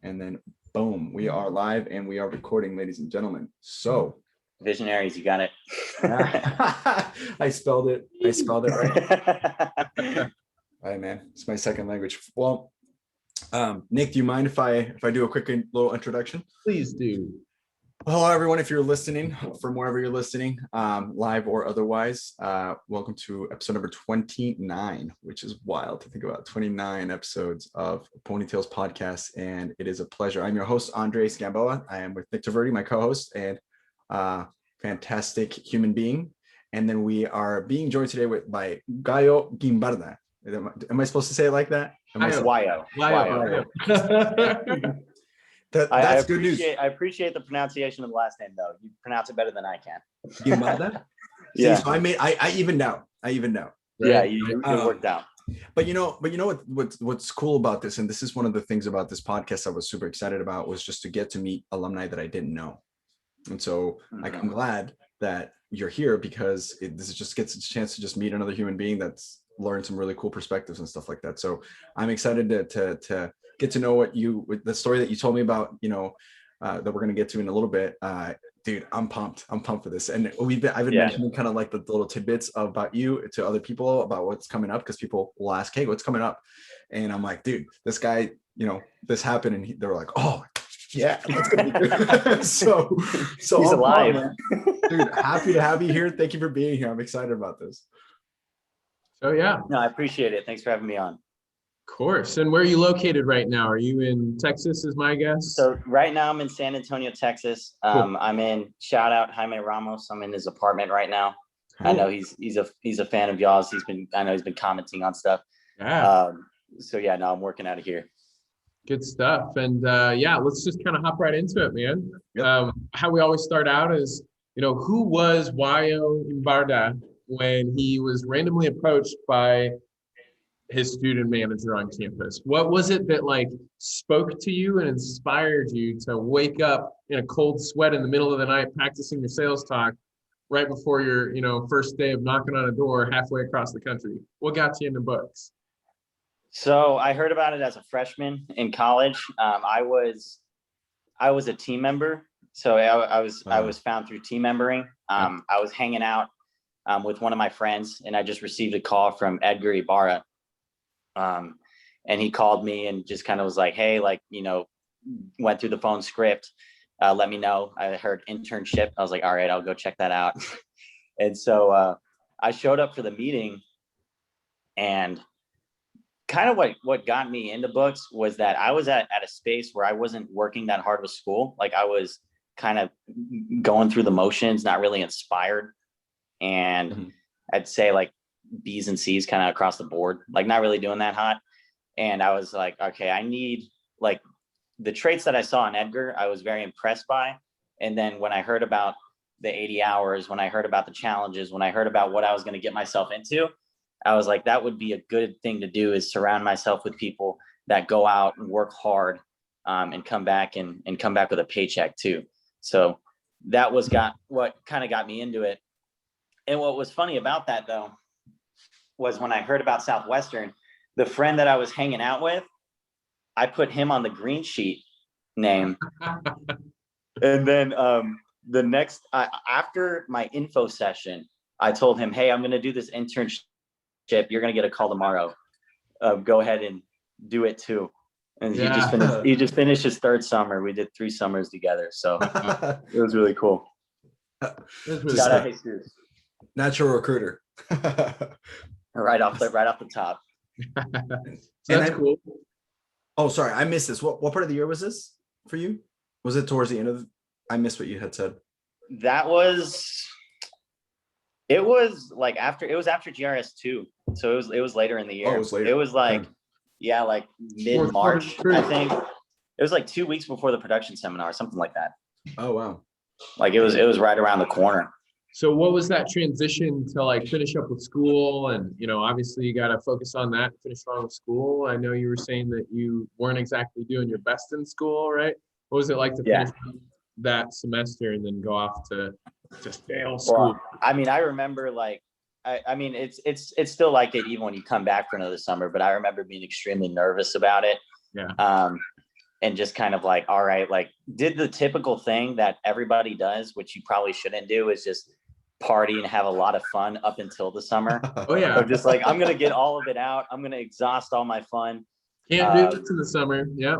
and then boom, we are live and we are recording, ladies and gentlemen. So Visionaries, you got it. I spelled it right. All right, man, it's my second language. Well, Nick, do you mind if I do a quick little introduction? Please do. Well, hello everyone, if you're listening from wherever you're listening, live or otherwise, welcome to episode number 29, which is wild to think about. 29 episodes of Ponytails podcast, and it is a pleasure. I'm your host, Andres Gamboa. I am with Nick Taverdi, my co-host and fantastic human being, and then we are being joined today by Guayo Guimbarda. Am I supposed to say it like that? Guayo. That's good news. I appreciate the pronunciation of the last name, though. You pronounce it better than I can. Guimbarda? Yeah. See, so I even know. Right? Yeah, it worked out. But you know what's cool about this, and this is one of the things about this podcast I was super excited about, was just to get to meet alumni that I didn't know. And so I'm glad that you're here, because this just gets a chance to just meet another human being that's learned some really cool perspectives and stuff like that. So I'm excited to get to know with the story that you told me about, that we're going to get to in a little bit. Dude, I'm pumped for this. And I've been mentioning kind of like the little tidbits about you to other people about what's coming up, because people will ask, hey, what's coming up? And I'm like, dude, this guy, this happened. And they were like, oh yeah, that's gonna be good. so he's alive. Dude, happy to have you here. Thank you for being here. I'm excited about this. So yeah. No, I appreciate it. Thanks for having me on. Of course. And where are you located right now? Are you in Texas, is my guess? So right now I'm in San Antonio, Texas. Cool. I'm in, shout out Jaime Ramos. I'm in his apartment right now. Cool. I know he's a fan of y'all's. He's been commenting on stuff. Yeah. So yeah, no, I'm working out of here. Good stuff. And let's just kind of hop right into it, man. Yep. How we always start out is, who was Guayo Guimbarda when he was randomly approached by his student manager on campus? What was it that spoke to you and inspired you to wake up in a cold sweat in the middle of the night practicing your sales talk right before your first day of knocking on a door halfway across the country? What got you into books? So I heard about it as a freshman in college. I was a team member, so I was found through team membering. I was hanging out with one of my friends, and I just received a call from Edgar Ibarra. And he called me and just kind of was like, hey, went through the phone script. Let me know. I heard internship. I was like, all right, I'll go check that out. And so I showed up for the meeting, and kind of what got me into books was that I was at a space where I wasn't working that hard with school. I was kind of going through the motions, not really inspired. And I'd say B's and C's kind of across the board, not really doing that hot. And I was like, okay, I need the traits that I saw in Edgar, I was very impressed by. And then when I heard about the 80 hours, when I heard about the challenges, when I heard about what I was going to get myself into, I was like, that would be a good thing to do, is surround myself with people that go out and work hard and come back with a paycheck too. So that was what kind of got me into it. And what was funny about that, though, was when I heard about Southwestern, the friend that I was hanging out with, I put him on the green sheet name. And then the next, after my info session, I told him, hey, I'm going to do this internship. You're going to get a call tomorrow. Go ahead and do it too. And he just finished his third summer. We did 3 summers together. So it was really cool. Shout out Jesus. Natural recruiter. right off the top. That's cool. Oh, sorry, I missed this. What part of the year was this for you? Was it towards the end of I missed what you had said. It was after GRS 2. So it was later in the year. Oh, it was later. It was mid-March, I think. It was 2 weeks before the production seminar, something like that. Oh wow. It was right around the corner. So what was that transition to finish up with school? And, obviously you got to focus on that, finish strong with school. I know you were saying that you weren't exactly doing your best in school, right? What was it like to finish that semester and then go off to fail school? Well, I remember it's still like it even when you come back for another summer, but I remember being extremely nervous about it. Yeah. and just kind of like, all right, like did the typical thing that everybody does, which you probably shouldn't do, is just party and have a lot of fun up until the summer. Oh yeah. So just like, I'm going to get all of it out. I'm going to exhaust all my fun. Can't do this in the summer. Yeah.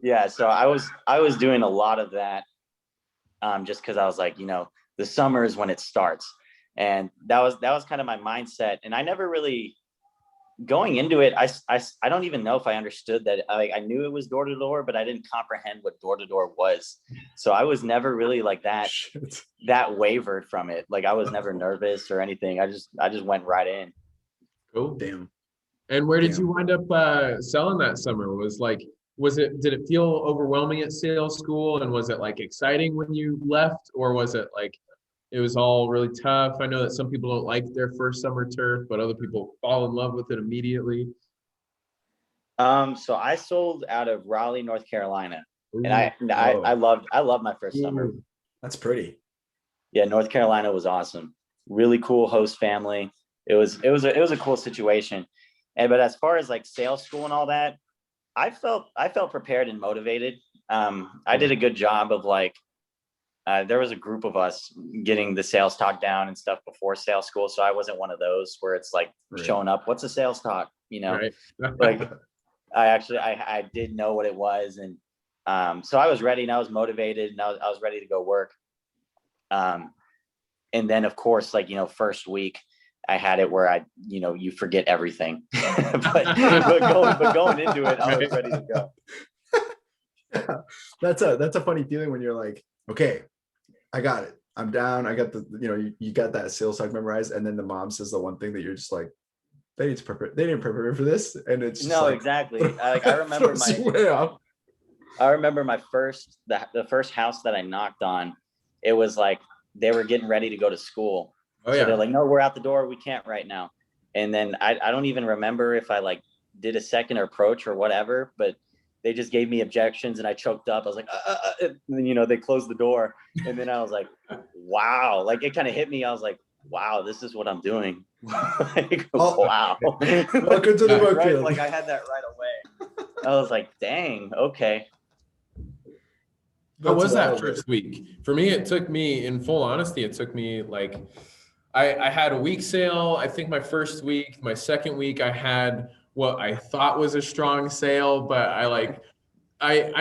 Yeah. So I was doing a lot of that. Just cause I was like, the summer is when it starts. And that was kind of my mindset. And I never really, going into it, I don't even know if I understood that. I knew it was door to door, but I didn't comprehend what door to door was. So I was never really like that wavered from it. Like I was never nervous or anything. I just went right in. Cool. Damn. And where did you wind up selling that summer? Did it feel overwhelming at sales school? And was it like exciting when you left, or was it like it was all really tough? I know that some people don't like their first summer turf, but other people fall in love with it immediately. So I sold out of Raleigh, North Carolina. Ooh. And I loved my first summer. That's pretty. Yeah, North Carolina was awesome. Really cool host family. It was a cool situation. But as far as like sales school and all that, I felt prepared and motivated. I did a good job of like, there was a group of us getting the sales talk down and stuff before sales school. So I wasn't one of those where it's like showing up, what's a sales talk? Right. Like I did know what it was. And so I was ready and I was motivated and I was ready to go work. And then of course, like, first week I had it where you forget everything, but going into it, I was ready to go. Yeah. That's a funny feeling when you're like, okay, I got it. I'm down. I got you got that sales talk memorized. And then the mom says the one thing that you're just like, they didn't prepare for this. And it's just exactly. Like I remember the first house that I knocked on, it was like, they were getting ready to go to school. Oh, so they're like, no, we're out the door. We can't right now. And then I don't even remember if I like did a second approach or whatever, but they just gave me objections and I choked up. I was like, and then, they closed the door. And then I was like, wow, like it kind of hit me. I was like, wow, this is what I'm doing. Like, wow. Welcome to the book. Right? Like I had that right away. I was like, dang, okay. How was that first week? For me, in full honesty, it took me like, I had a week sale. I think my first week, my second week, I had what I thought was a strong sale, but I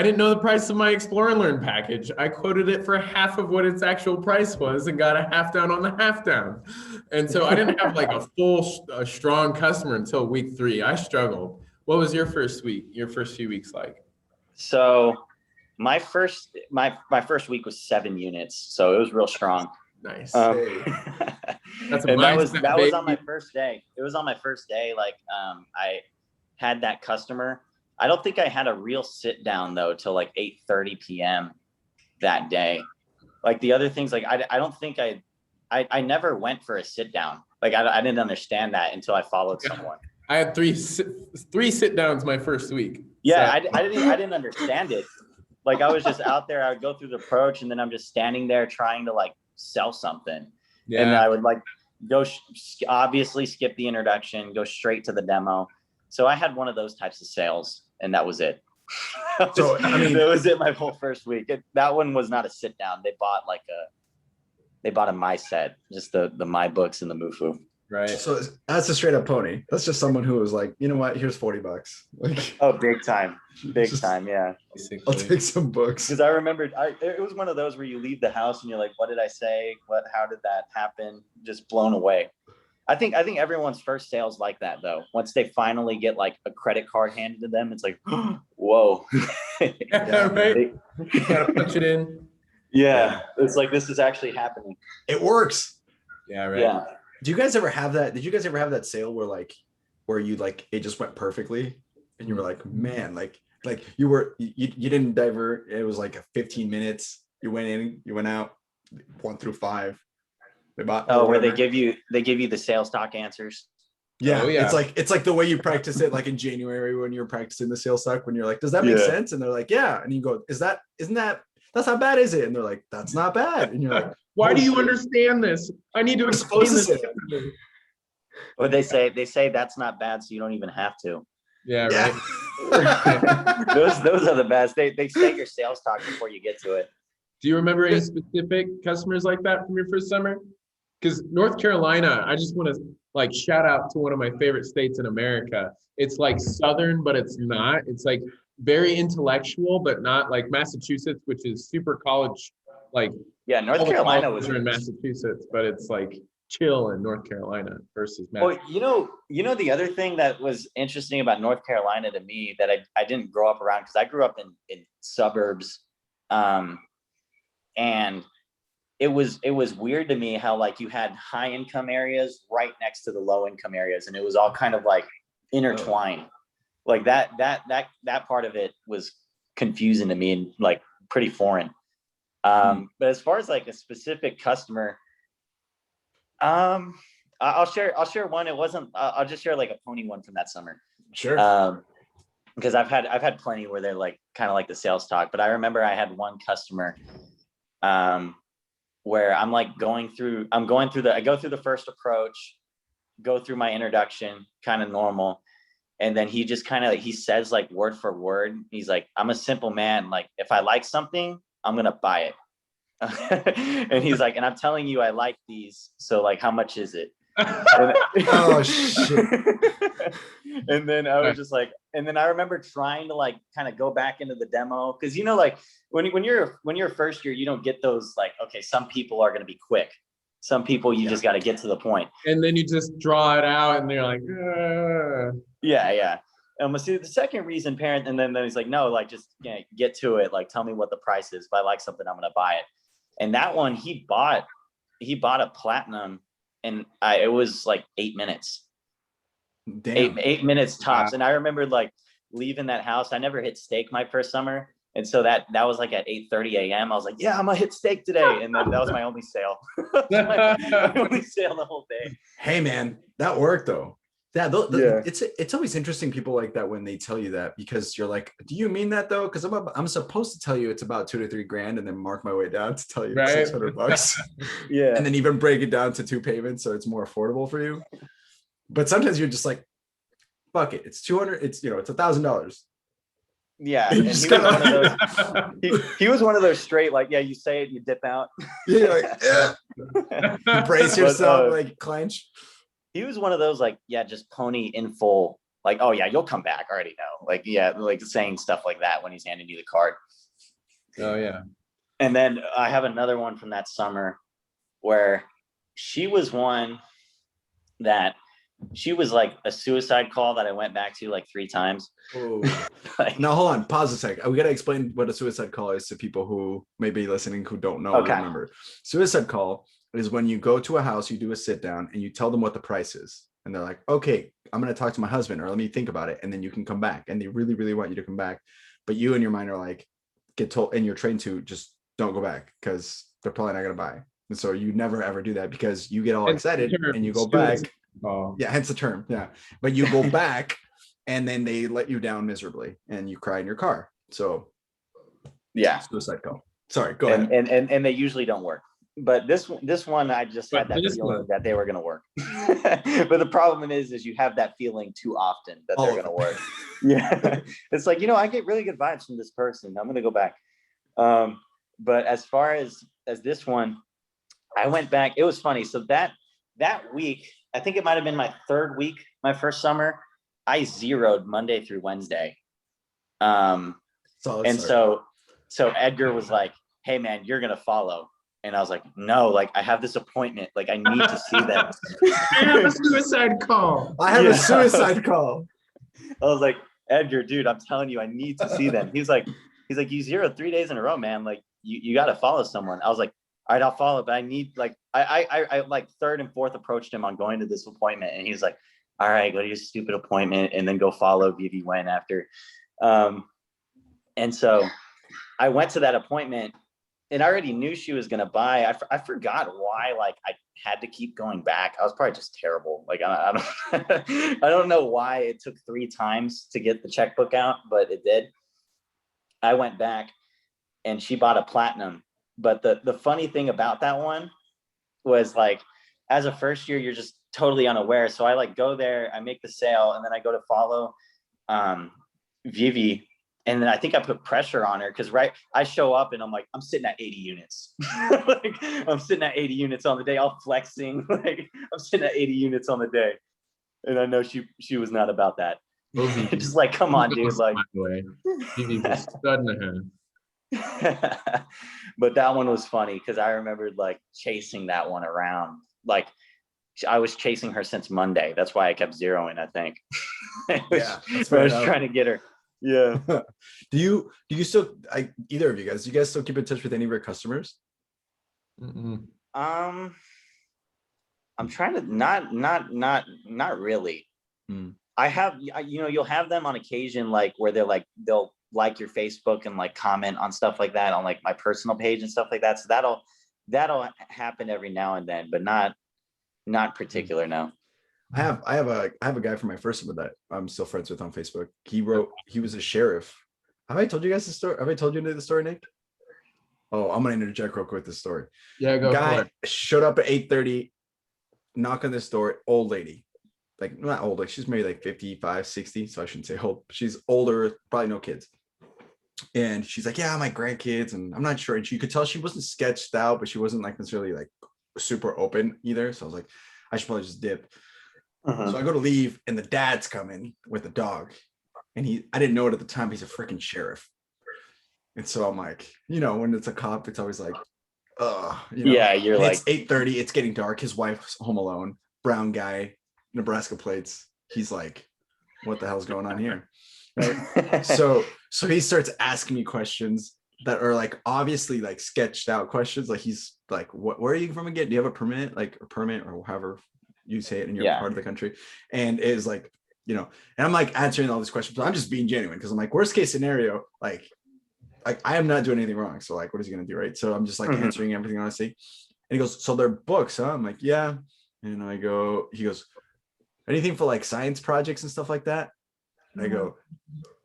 didn't know the price of my Explore and Learn package. I quoted it for half of what its actual price was and got a half down on the half down. And so I didn't have like a strong customer until week 3. I struggled. What was your first few weeks like? So my first week was 7 units. So it was real strong. Nice. That's and that was on my first day. It was on my first day. Like, I had that customer. I don't think I had a real sit down though till like 8:30 p.m. that day. Like the other things, like I don't think I never went for a sit down. Like I didn't understand that until I followed someone. I had three sit downs my first week. Yeah, so. I didn't understand it. Like I was just out there. I would go through the approach, and then I'm just standing there trying to like sell something. Yeah. And I would like go obviously skip the introduction, go straight to the demo. So I had one of those types of sales, and that was it. So I mean, that was it. My whole first week. That one was not a sit down. They bought a my set, just the my books and the Mufu. Right. So that's a straight up pony. That's just someone who was like, you know what? Here's $40. Like, oh, big time. Yeah. I'll take some books. Because I remembered, it was one of those where you leave the house and you're like, what did I say? How did that happen? Just blown away. I think everyone's first sales like that though. Once they finally get like a credit card handed to them, it's like, whoa. Yeah, right. You gotta punch it in. Yeah. It's like, this is actually happening. It works. Yeah. Right. Yeah. Do you guys ever have that? Did you guys ever have that sale where you like, it just went perfectly and you were like, man, like you didn't divert. It was like 15 minutes. You went in, you went out 1 through 5. They bought. Where they give you the sales talk answers. Yeah. Oh, yeah. It's like the way you practice it, like in January when you're practicing the sales talk, when you're like, does that make sense? And they're like, yeah. And you go, that's not bad, is it? And they're like, that's not bad. And you're like, why do you understand this? I need to explain this. Or they say that's not bad, so you don't even have to. Yeah, right. Those are the best. They say your sales talk before you get to it. Do you remember any specific customers like that from your first summer? Because North Carolina, I just want to like shout out to one of my favorite states in America. It's like Southern, but it's not. It's like very intellectual, but not like Massachusetts, which is super college. Like Yeah, North all the Carolina was colleges are in Massachusetts, but it's like chill in North Carolina versus well, Massachusetts. the other thing that was interesting about North Carolina to me that I didn't grow up around because I grew up in suburbs, and it was weird to me how like you had high income areas right next to the low income areas, and it was all kind of like intertwined. Like that part of it was confusing to me and like pretty foreign. But as far as like a specific customer, I'll share one. It wasn't. I'll just share like a pony one from that summer. Sure. Because I've had plenty where they're like kind of like the sales talk. But I remember I had one customer, where I'm like I go through the first approach, go through my introduction, kind of normal, and then he just kind of he says like word for word. He's like, "I'm a simple man. Like if I like something, I'm gonna buy it." And he's like, and I'm telling you, I like these. So like, how much is it? Oh shit. And then I was just like, and then I remember trying to like kind of go back into the demo because like when you're first year, you don't get those like, okay, some people are going to be quick, some people you just got to get to the point, and then you just draw it out, and they're like, yeah. See the second reason parent, and then he's like, no, like just get to it, like tell me what the price is. If I like something, I'm going to buy it. And that one he bought a platinum, and it was like 8 minutes. Damn. 8 minutes tops. Wow. And I remember like leaving that house. I never hit steak my first summer. And so that was like at 8:30 a.m. I was like, yeah, I'm gonna hit steak today. And then that was my only sale. my only sale the whole day. Hey man, that worked though. Yeah, Yeah. It's always interesting people like that when they tell you that, because you're like, do you mean that though? Because I'm supposed to tell you it's about $2 to $3 grand and then mark my way down to tell you Right. it's $600. Yeah. And then even break it down to 2 payments so it's more affordable for you. But sometimes you're just like, fuck it, it's 200, it's it's $1,000. Yeah. And he was one of those straight, like, yeah, you say it, you dip out. Yeah, like, you brace yourself, like clench. He was one of those like, yeah, just pony in full, like, oh yeah, you'll come back. I already know. Like, yeah, like saying stuff like that when he's handing you the card. Oh yeah. And then I have another one from that summer where she was one that she was like a suicide call that I went back to like 3 times. Like, now hold on, pause a sec. We got to explain what a suicide call is to people who may be listening who don't know. Okay. Or remember, suicide call is when you go to a house, you do a sit down and you tell them what the price is, and they're like, okay, I'm going to talk to my husband, or let me think about it, and then you can come back. And they really, really want you to come back, but you in your mind are like, get told, and you're trained to just don't go back because they're probably not going to buy. And so you never ever do that because you get all excited and you go back. Oh. Yeah, hence the term. Yeah, but you go back and then they let you down miserably and you cry in your car. So yeah, suicide call. Sorry, go ahead. And they usually don't work. But this one, I just had that feeling that they were going to work. But the problem is you have that feeling too often that they're going to work. Yeah, it's like, I get really good vibes from this person. I'm going to go back. But as far as this one, I went back. It was funny. So that week, I think it might have been my 3rd week, my first summer, I zeroed Monday through Wednesday. And so Edgar was like, hey man, you're going to follow. And I was like, no, like I have this appointment. Like I need to see them. I have a suicide call. I have a suicide call. I was like, Edgar, dude, I'm telling you, I need to see them. He's like, you zeroed 3 days in a row, man. Like you got to follow someone. I was like, all right, I'll follow, but I need like, I like 3rd and 4th approached him on going to this appointment. And he's like, all right, go to your stupid appointment and then go follow Vivi Wen after. And so I went to that appointment and I already knew she was going to buy. I forgot why, like I had to keep going back. I was probably just terrible. Like, I don't, I don't know why it took 3 times to get the checkbook out, but it did. I went back and she bought a platinum. But the funny thing about that one was like, as a first year, you're just totally unaware. So I like go there, I make the sale, and then I go to follow Vivi. And then I think I put pressure on her because I show up and I'm like, I'm sitting at 80 units. Like, I'm sitting at 80 units on the day, all flexing. Like, I'm sitting at 80 units on the day. And I know she was not about that. Just like, come on, dude. Like, Vivi's a stud and a half. But that one was funny because I remembered like chasing that one around. Like, I was chasing her since Monday. That's why I kept zeroing, I think. I was trying to get her. Yeah. Do you still, either of you guys, do you guys still keep in touch with any of your customers? Mm-mm. I'm trying to not really. I have, you'll have them on occasion, like where they'll like your Facebook and like comment on stuff like that on like my personal page and stuff like that. So that'll happen every now and then, but not particular. No. I have a guy from my first one that I'm still friends with on Facebook. He was a sheriff. Have I told you guys the story? Have I told you the story, Nick? Oh, I'm gonna interject real quick with this story. Yeah, go Guy for it. showed up at 8:30, knock on this door, old lady. Like, not old, like she's maybe like 55, 60. So I shouldn't say old. She's older, probably no kids. And she's like, yeah, my grandkids, and I'm not sure. And you could tell she wasn't sketched out, but she wasn't like necessarily like super open either. So I was like, I should probably just dip. So I go to leave, and the dad's coming with a dog, and I didn't know it at the time. He's a freaking sheriff, and so I'm like, when it's a cop, it's always like, yeah, you're like, it's 8:30, it's getting dark. His wife's home alone, brown guy, Nebraska plates. He's like, what the hell's going on here? Right? So he starts asking me questions that are like obviously like sketched out questions. Like he's like, where are you from again? Do you have a permit, or however you say it in your part of the country? And it is like, and I'm like answering all these questions, but I'm just being genuine because I'm like, worst case scenario, like I am not doing anything wrong. So like, what is he gonna do, right? So I'm just like answering everything honestly. And he goes, so they're books, huh? I'm like, yeah. And he goes, anything for like science projects and stuff like that? And I go,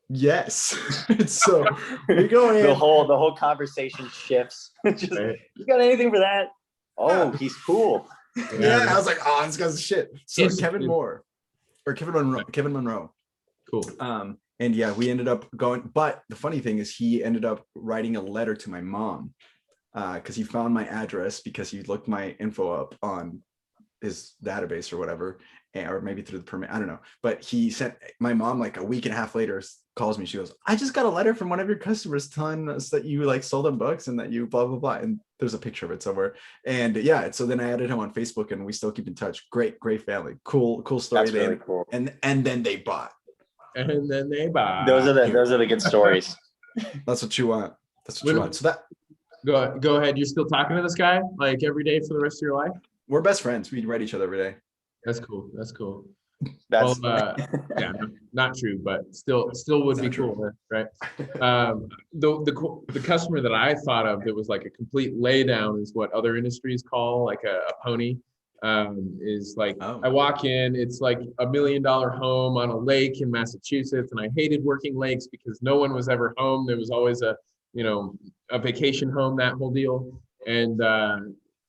yes. So we go in. The whole conversation shifts. Just, you got anything for that? Oh, he's cool. Yeah, I was like, oh, this guy's shit. So Kevin Monroe. Cool. And yeah, we ended up going, but the funny thing is he ended up writing a letter to my mom because he found my address because he looked my info up on his database or whatever, or maybe through the permit, I don't know. But he sent my mom like a week and a half later, calls me. She goes, I just got a letter from one of your customers telling us that you like sold them books and that you blah, blah, blah. And there's a picture of it somewhere. And yeah, so then I added him on Facebook and we still keep in touch. Great family. Cool story. That's really cool. And then they bought. And then they bought. Those are the good stories. That's what you want. So that. Go ahead. You're still talking to this guy like every day for the rest of your life? We're best friends. We write each other every day. That's cool. That's yeah, not true, but still would be cool, right? The customer that I thought of that was like a complete laydown is what other industries call like a pony. Is like I walk in, it's like $1 million home on a lake in Massachusetts, and I hated working lakes because no one was ever home. There was always a vacation home, that whole deal, and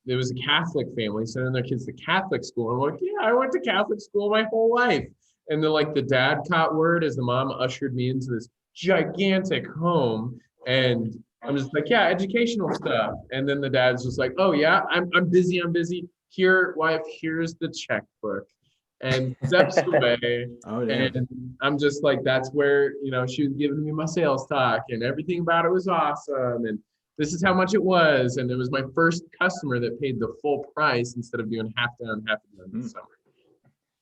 there was a Catholic family sending their kids to Catholic school. I'm like, yeah, I went to Catholic school my whole life. And then like the dad caught word as the mom ushered me into this gigantic home. And I'm just like, yeah, educational stuff. And then the dad's just like, oh yeah, I'm busy. Here, wife, here's the checkbook. And steps away. And I'm just like, that's where, she was giving me my sales talk and everything about it was awesome. And this is how much it was. And it was my first customer that paid the full price instead of doing half down, half done in the summer.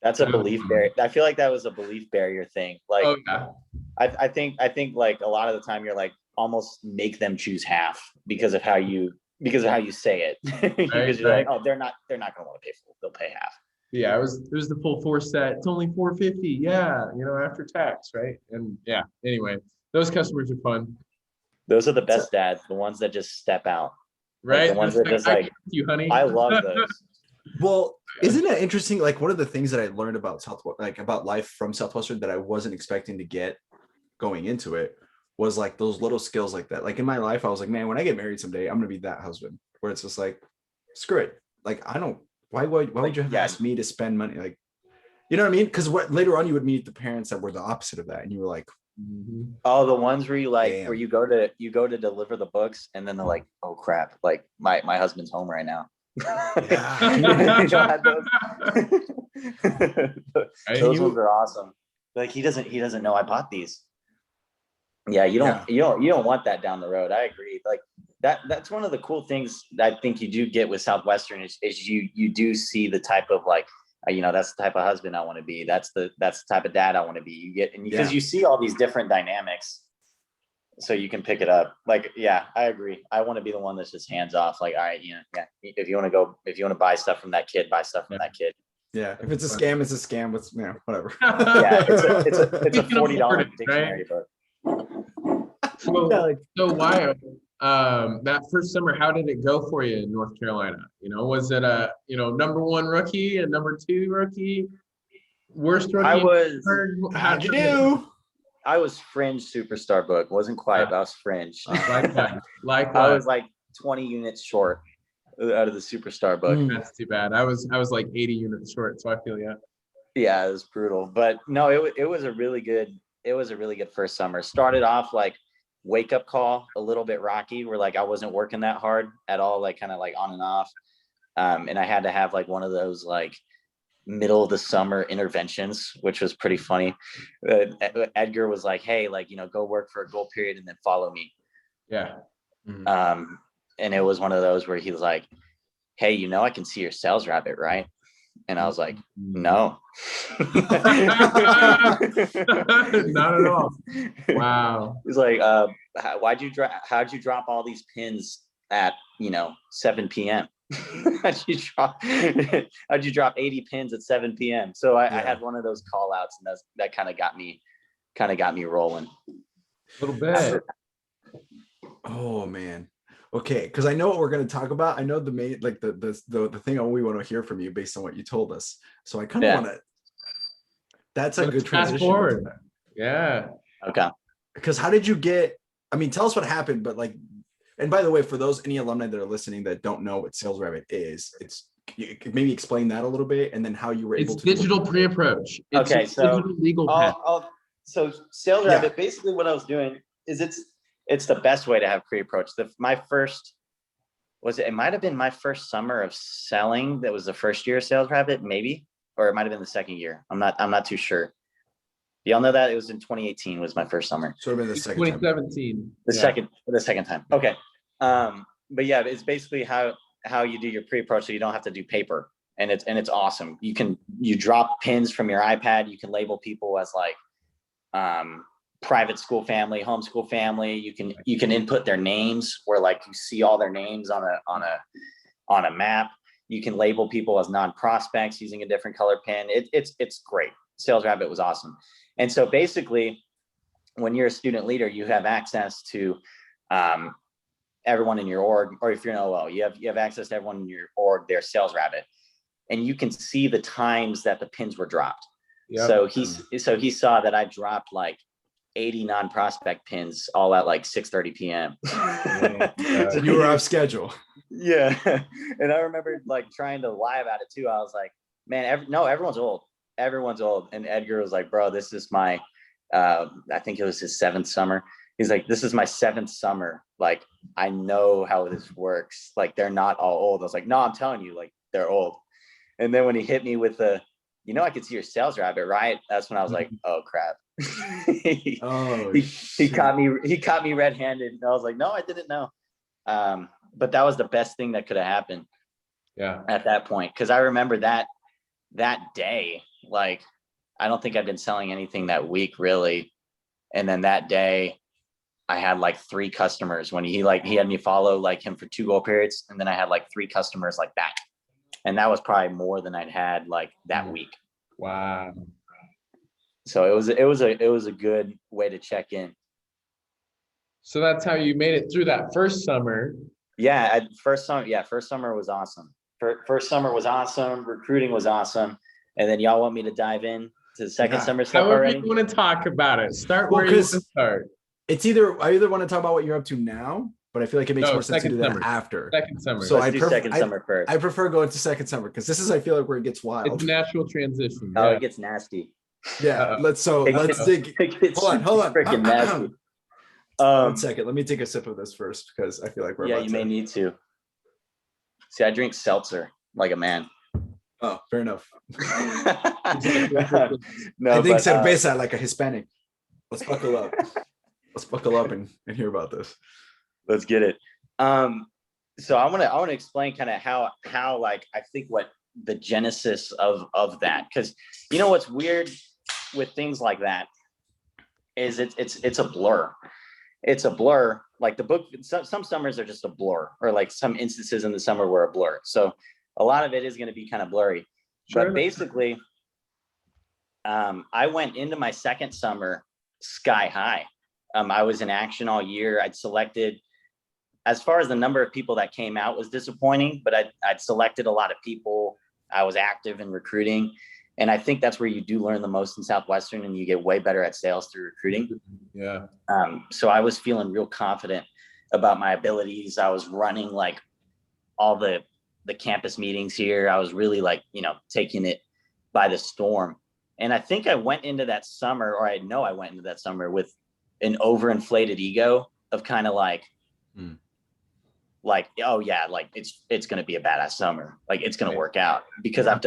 That's a belief barrier. I feel like that was a belief barrier thing. Like, I think like a lot of the time you're like almost make them choose half because of how you say it. Because you're like, oh, they're not gonna want to pay full. They'll pay half. Yeah, it was the full 4 set. It's only $450. Yeah, after tax, right? And yeah, anyway, those customers are fun. Those are the best dads, the ones that just step out. Right. Like the ones that just like, you, honey. I love those. Well, isn't it interesting? Like one of the things that I learned about about life from Southwestern that I wasn't expecting to get going into it was like those little skills like that. Like in my life, I was like, man, when I get married someday, I'm going to be that husband where it's just like, screw it. Like, why would you have to ask me to spend money? Like, you know what I mean? Because later on you would meet the parents that were the opposite of that. And you were like, Oh, the ones where you like, Damn. where you go to deliver the books, and then they're like, oh crap, like my husband's home right now. Yeah. You don't have those. Those ones are awesome. Like he doesn't know I bought these. Yeah, you don't want that down the road. I agree. Like that's one of the cool things that I think you do get with Southwestern is you do see the type of like, that's the type of husband I want to be. That's the type of dad I want to be. You get, and because you see all these different dynamics, so you can pick it up. Like, yeah, I agree. I want to be the one that's just hands off. Like, all right, if you want to buy stuff from that kid, buy stuff from that kid. Yeah, if it's a scam, it's a scam. It's whatever. Yeah, it's a $40 dictionary book. So Wyatt, that first summer, how did it go for you in North Carolina? Was it a number one rookie, a number two rookie, worst rookie? How'd you do? I was fringe superstar book. Wasn't quite, but I was fringe. Likewise. I was like 20 units short out of the superstar book. That's too bad. I was like 80 units short, so I feel Yeah, it was brutal, but no, it was a really good first summer. Started off like wake up call, a little bit rocky, where like I wasn't working that hard at all, like kind of like on and off. And I had to have like one of those like middle of the summer interventions, which was pretty funny. Edgar was like, hey, like, go work for a goal period and then follow me. Yeah. And it was one of those where he was like, hey, I can see your sales rabbit, right? And I was like, no. Not at all. Wow. He's like, how'd you drop all these pins at 7 p.m.? how'd you drop 80 pins at 7 p.m.? So I had one of those call outs, and that kind of got me rolling a little bit. Oh man. Okay, because I know what we're going to talk about. I know the main, like the thing we want to hear from you based on what you told us. So I kind of want to. That's a good transition. Fast forward. Yeah. Okay. Because how did you get? I mean, tell us what happened. But like, and by the way, for those any alumni that are listening that don't know what Sales Rabbit is, you could maybe explain that a little bit, and then how you were able to. It's digital pre-approach. Okay, so legal. So Sales Rabbit, basically, what I was doing is it's the best way to have pre-approach. It might have been my first summer of selling. That was the first year of Sales Rabbit, maybe, or it might have been the second year. I'm not too sure. Y'all know that it was in 2018 was my first summer. So it been the second 2017. The second time. Okay. But yeah, it's basically how you do your pre-approach, so you don't have to do paper, and it's awesome. You drop pins from your iPad. You can label people as like private school family, homeschool family. You can input their names, where like you see all their names on a map. You can label people as non-prospects using a different color pin. It's great. Sales Rabbit was awesome. And so basically, when you're a student leader, you have access to everyone in your org, or if you're an OL, you have access to everyone in your org, their Sales Rabbit, and you can see the times that the pins were dropped. Yep. So he saw that I dropped like 80 non-prospect pins all at like 6:30 p.m. So you were off schedule. Yeah. And I remember like trying to lie about it too. I was like, man, everyone's old. Everyone's old. And Edgar was like, bro, this is my, I think it was his 7th summer. He's like, this is my 7th summer. Like, I know how this works. Like, they're not all old. I was like, no, I'm telling you, like, they're old. And then when he hit me with I could see your Sales Rabbit, right? That's when I was like, oh crap. He caught me red-handed. And I was like, no, I didn't know. But that was the best thing that could have happened. Yeah. At that point. Because I remember that day, like, I don't think I'd been selling anything that week really. And then that day I had like 3 customers when he had me follow like him for 2 goal periods. And then I had like 3 customers like that. And that was probably more than I'd had like that week. Wow. So it was a good way to check in. So that's how you made it through that first summer. Yeah. First summer was awesome. First summer was awesome. Recruiting was awesome. And then y'all want me to dive in to the second summer stuff already? You want to talk about it. Start where you want to start. It's I either want to talk about what you're up to now, but I feel like it makes more sense to do that after. Second summer. So Let's do second summer first. I prefer going to second summer because this is, I feel like, where it gets wild. It's a natural transition. Oh, it gets nasty. Yeah, let's dig. It gets Hold on. freaking nasty. 1 second. Let me take a sip of this first because I feel like we're yeah, about you to. may need to. See, I drink seltzer like a man. Oh, fair enough. No, I think cerveza like a Hispanic. Let's buckle up. Let's buckle up and hear about this. Let's get it. So I want to explain kind of how like I think what the genesis of that, because you know what's weird with things like that is it's a blur. It's a blur. Like the book, some summers are just a blur, or like some instances in the summer were a blur. So a lot of it is going to be kind of blurry. Sure. But basically, I went into my second summer sky high. I was in action all year. I'd selected, as far as the number of people that came out was disappointing, but I'd selected a lot of people. I was active in recruiting. And I think that's where you do learn the most in Southwestern, and you get way better at sales through recruiting. Yeah. So I was feeling real confident about my abilities. I was running like all the campus meetings here. I was really like, taking it by the storm. And I think I went into that summer, or I know I went into that summer with an overinflated ego of kind of like, oh yeah, like it's going to be a badass summer. Like it's going to work out because I've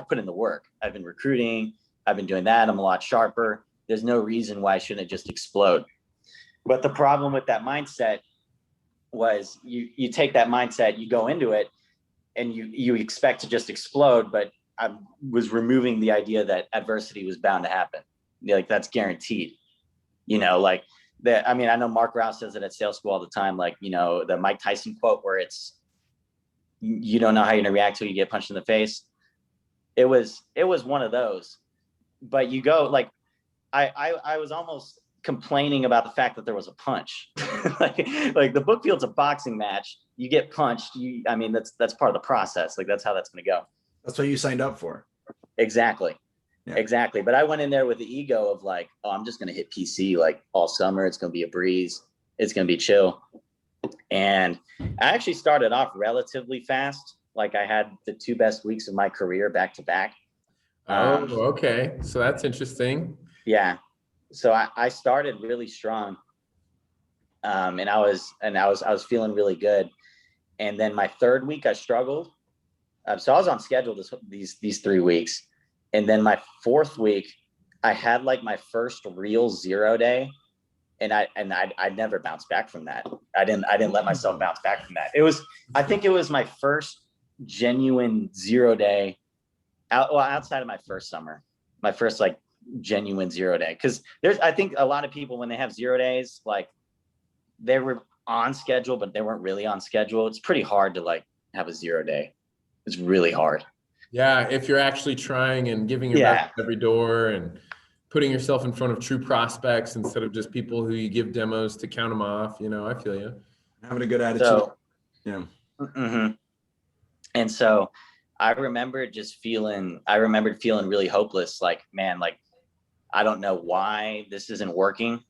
put in the work. I've been recruiting. I've been doing that. I'm a lot sharper. There's no reason why I shouldn't just explode. But the problem with that mindset was you take that mindset, you go into it and you expect to just explode. But I was removing the idea that adversity was bound to happen. Like that's guaranteed, like that. I mean, I know Mark Rouse says it at sales school all the time, like, the Mike Tyson quote where it's, you don't know how you're going to react till you get punched in the face. It was one of those, but you go like, I was almost complaining about the fact that there was a punch. like the book field's a boxing match. You get punched. That's part of the process. Like that's how that's going to go. That's what you signed up for. Exactly. Yeah. Exactly. But I went in there with the ego of like, oh, I'm just going to hit PC like all summer. It's going to be a breeze. It's going to be chill. And I actually started off relatively fast. Like I had the 2 best weeks of my career back to back. Oh, okay. So that's interesting. Yeah. So I started really strong. And I was feeling really good. And then my 3rd week I struggled. So I was on schedule these 3 weeks. And then my 4th week, I had like my first real 0 day. And I never bounced back from that. I didn't let myself bounce back from that. I think it was my first genuine 0 day outside of my first summer, my first like genuine 0 day. Cause I think a lot of people, when they have 0 days, like they were on schedule, but they weren't really on schedule. It's pretty hard to like have a 0 day. It's really hard. Yeah. If you're actually trying and giving your best every door and putting yourself in front of true prospects instead of just people who you give demos to count them off, I feel you. Having a good attitude. So, yeah. Mm-hmm. And so I remembered feeling really hopeless. Like, man, like, I don't know why this isn't working.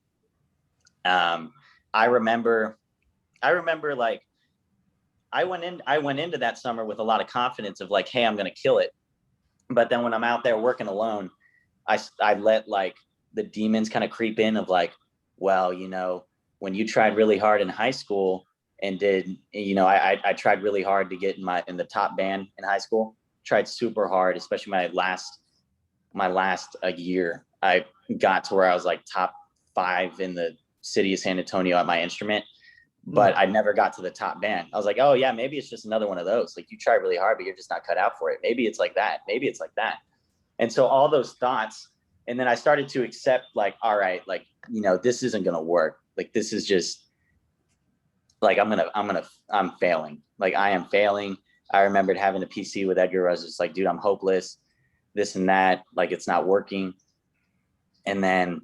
I remember like, I went into that summer with a lot of confidence of like, hey, I'm going to kill it. But then when I'm out there working alone, I let like the demons kind of creep in of like, well, when you tried really hard in high school and did, I tried really hard to get in the top band in high school, tried super hard, especially my last year. I got to where I was like top 5 in the city of San Antonio at my instrument, but I never got to the top band. I was like, oh yeah, maybe it's just another one of those. Like you try really hard, but you're just not cut out for it. Maybe it's like that. Maybe it's like that. And so all those thoughts, and then I started to accept like, all right, like, this isn't going to work. Like, this is just like, I'm failing. Like I am failing. I remembered having a PC with Edgar. I was just like, dude, I'm hopeless, this and that. Like, it's not working. And then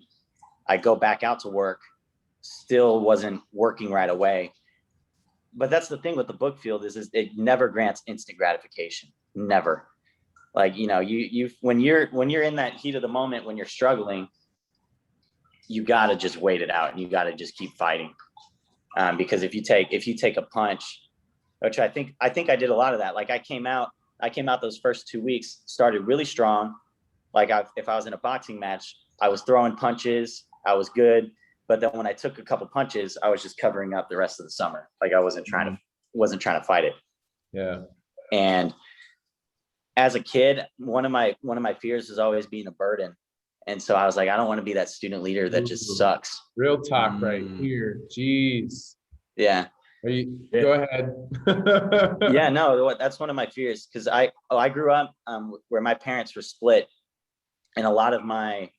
I go back out to work, still wasn't working right away. But that's the thing with the book field is it never grants instant gratification. Never. Like, you when you're in that heat of the moment, when you're struggling, you got to just wait it out and you got to just keep fighting. Because if you take a punch, which I think I did a lot of that. Like I came out those first 2 weeks, started really strong. Like if I was in a boxing match, I was throwing punches, I was good. But then when I took a couple punches, I was just covering up the rest of the summer. Like I wasn't trying to fight it. Yeah. And as a kid, one of my fears is always being a burden. And so I was like, I don't want to be that student leader that just sucks. Real talk right here. Jeez. Yeah. Go ahead. Yeah, no, that's one of my fears, because I grew up where my parents were split, and a lot of my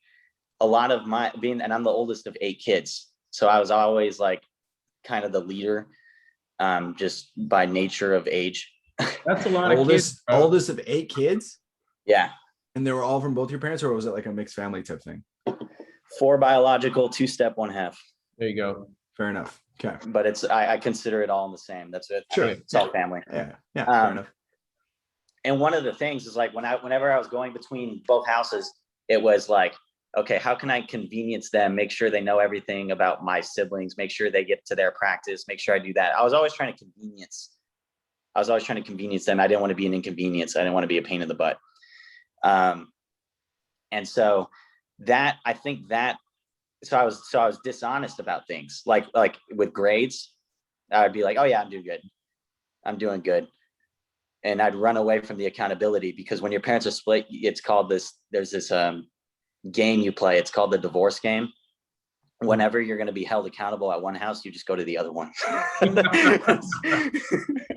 being, and I'm the oldest of 8 kids, so I was always like kind of the leader, just by nature of age. That's a lot of kids. Oldest of 8 kids? Yeah. And they were all from both your parents, or was it like a mixed family type thing? 4 biological, 2 step, 1 half. There you go. Fair enough. Okay. But I consider it all in the same. That's it. Sure. It's all family. Yeah. Fair enough. And one of the things is like whenever I was going between both houses, it was like, okay, how can I convenience them, make sure they know everything about my siblings, make sure they get to their practice, make sure I do that. I was always trying to convenience them. I didn't want to be an inconvenience. I didn't want to be a pain in the butt. And so that, I think that, so I was dishonest about things, like with grades. I'd be like, oh yeah, I'm doing good. And I'd run away from the accountability, because when your parents are split, it's called there's this game you play. It's called the divorce game. Whenever you're going to be held accountable at one house, you just go to the other one.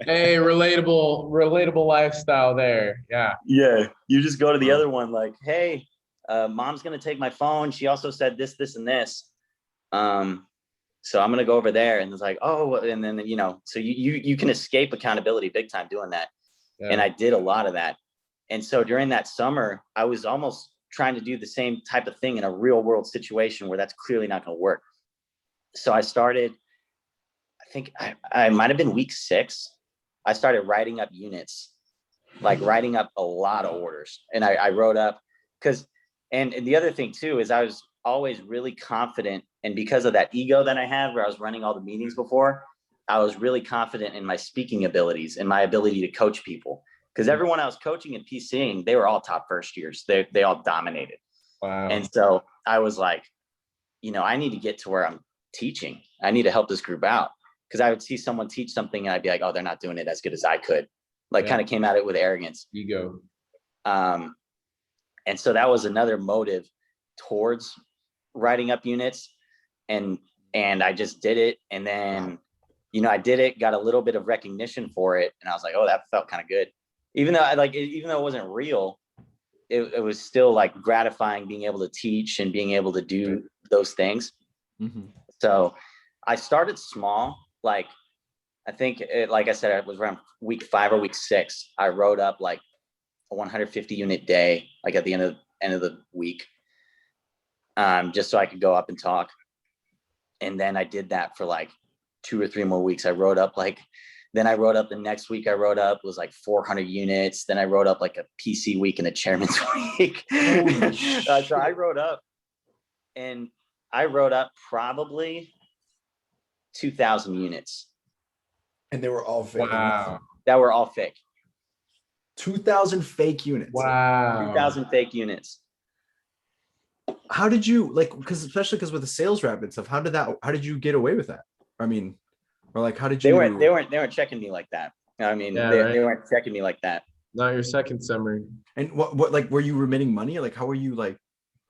Hey, relatable lifestyle there. Yeah. Yeah. You just go to the other one, like, hey, mom's going to take my phone. She also said this, and this. So I'm going to go over there. And it's like, oh, and then, so you can escape accountability big time doing that. Yeah. And I did a lot of that. And so during that summer, I was almost trying to do the same type of thing in a real world situation where that's clearly not going to work. So I started, I think I might've been week 6. I started writing up units, like writing up a lot of orders. And I wrote up and the other thing too, is I was always really confident. And because of that ego that I have, where I was running all the meetings before, I was really confident in my speaking abilities and my ability to coach people. Because everyone I was coaching and PCing, they were all top first years. They all dominated. Wow. And so I was like, I need to get to where I'm teaching. I need to help this group out. Because I would see someone teach something and I'd be like, oh, they're not doing it as good as I could. Like, kind of came at it with arrogance. Ego. And so that was another motive towards writing up units. And I just did it. And then, I did it, got a little bit of recognition for it. And I was like, oh, that felt kind of good. Even though it wasn't real, it was still like gratifying being able to teach and being able to do those things. Mm-hmm. So I started small. Like, I think, like I said, it was around week 5 or week 6. I wrote up like a 150 unit day, like at the end of the week, just so I could go up and talk. And then I did that for like 2 or 3 more weeks. I wrote up the next week was like 400 units. Then I wrote up like a PC week and a chairman's week. So I wrote up probably 2,000 units. And they were all fake. Wow. That were all fake. 2,000 fake units. Wow. 2,000 fake units. How did you especially because with the sales rep and stuff, how did you get away with that? I mean, or like, how did you? They weren't checking me like that. I mean, they weren't checking me like that. Not your second summer. And what like, were you remitting money? Like, how were you like?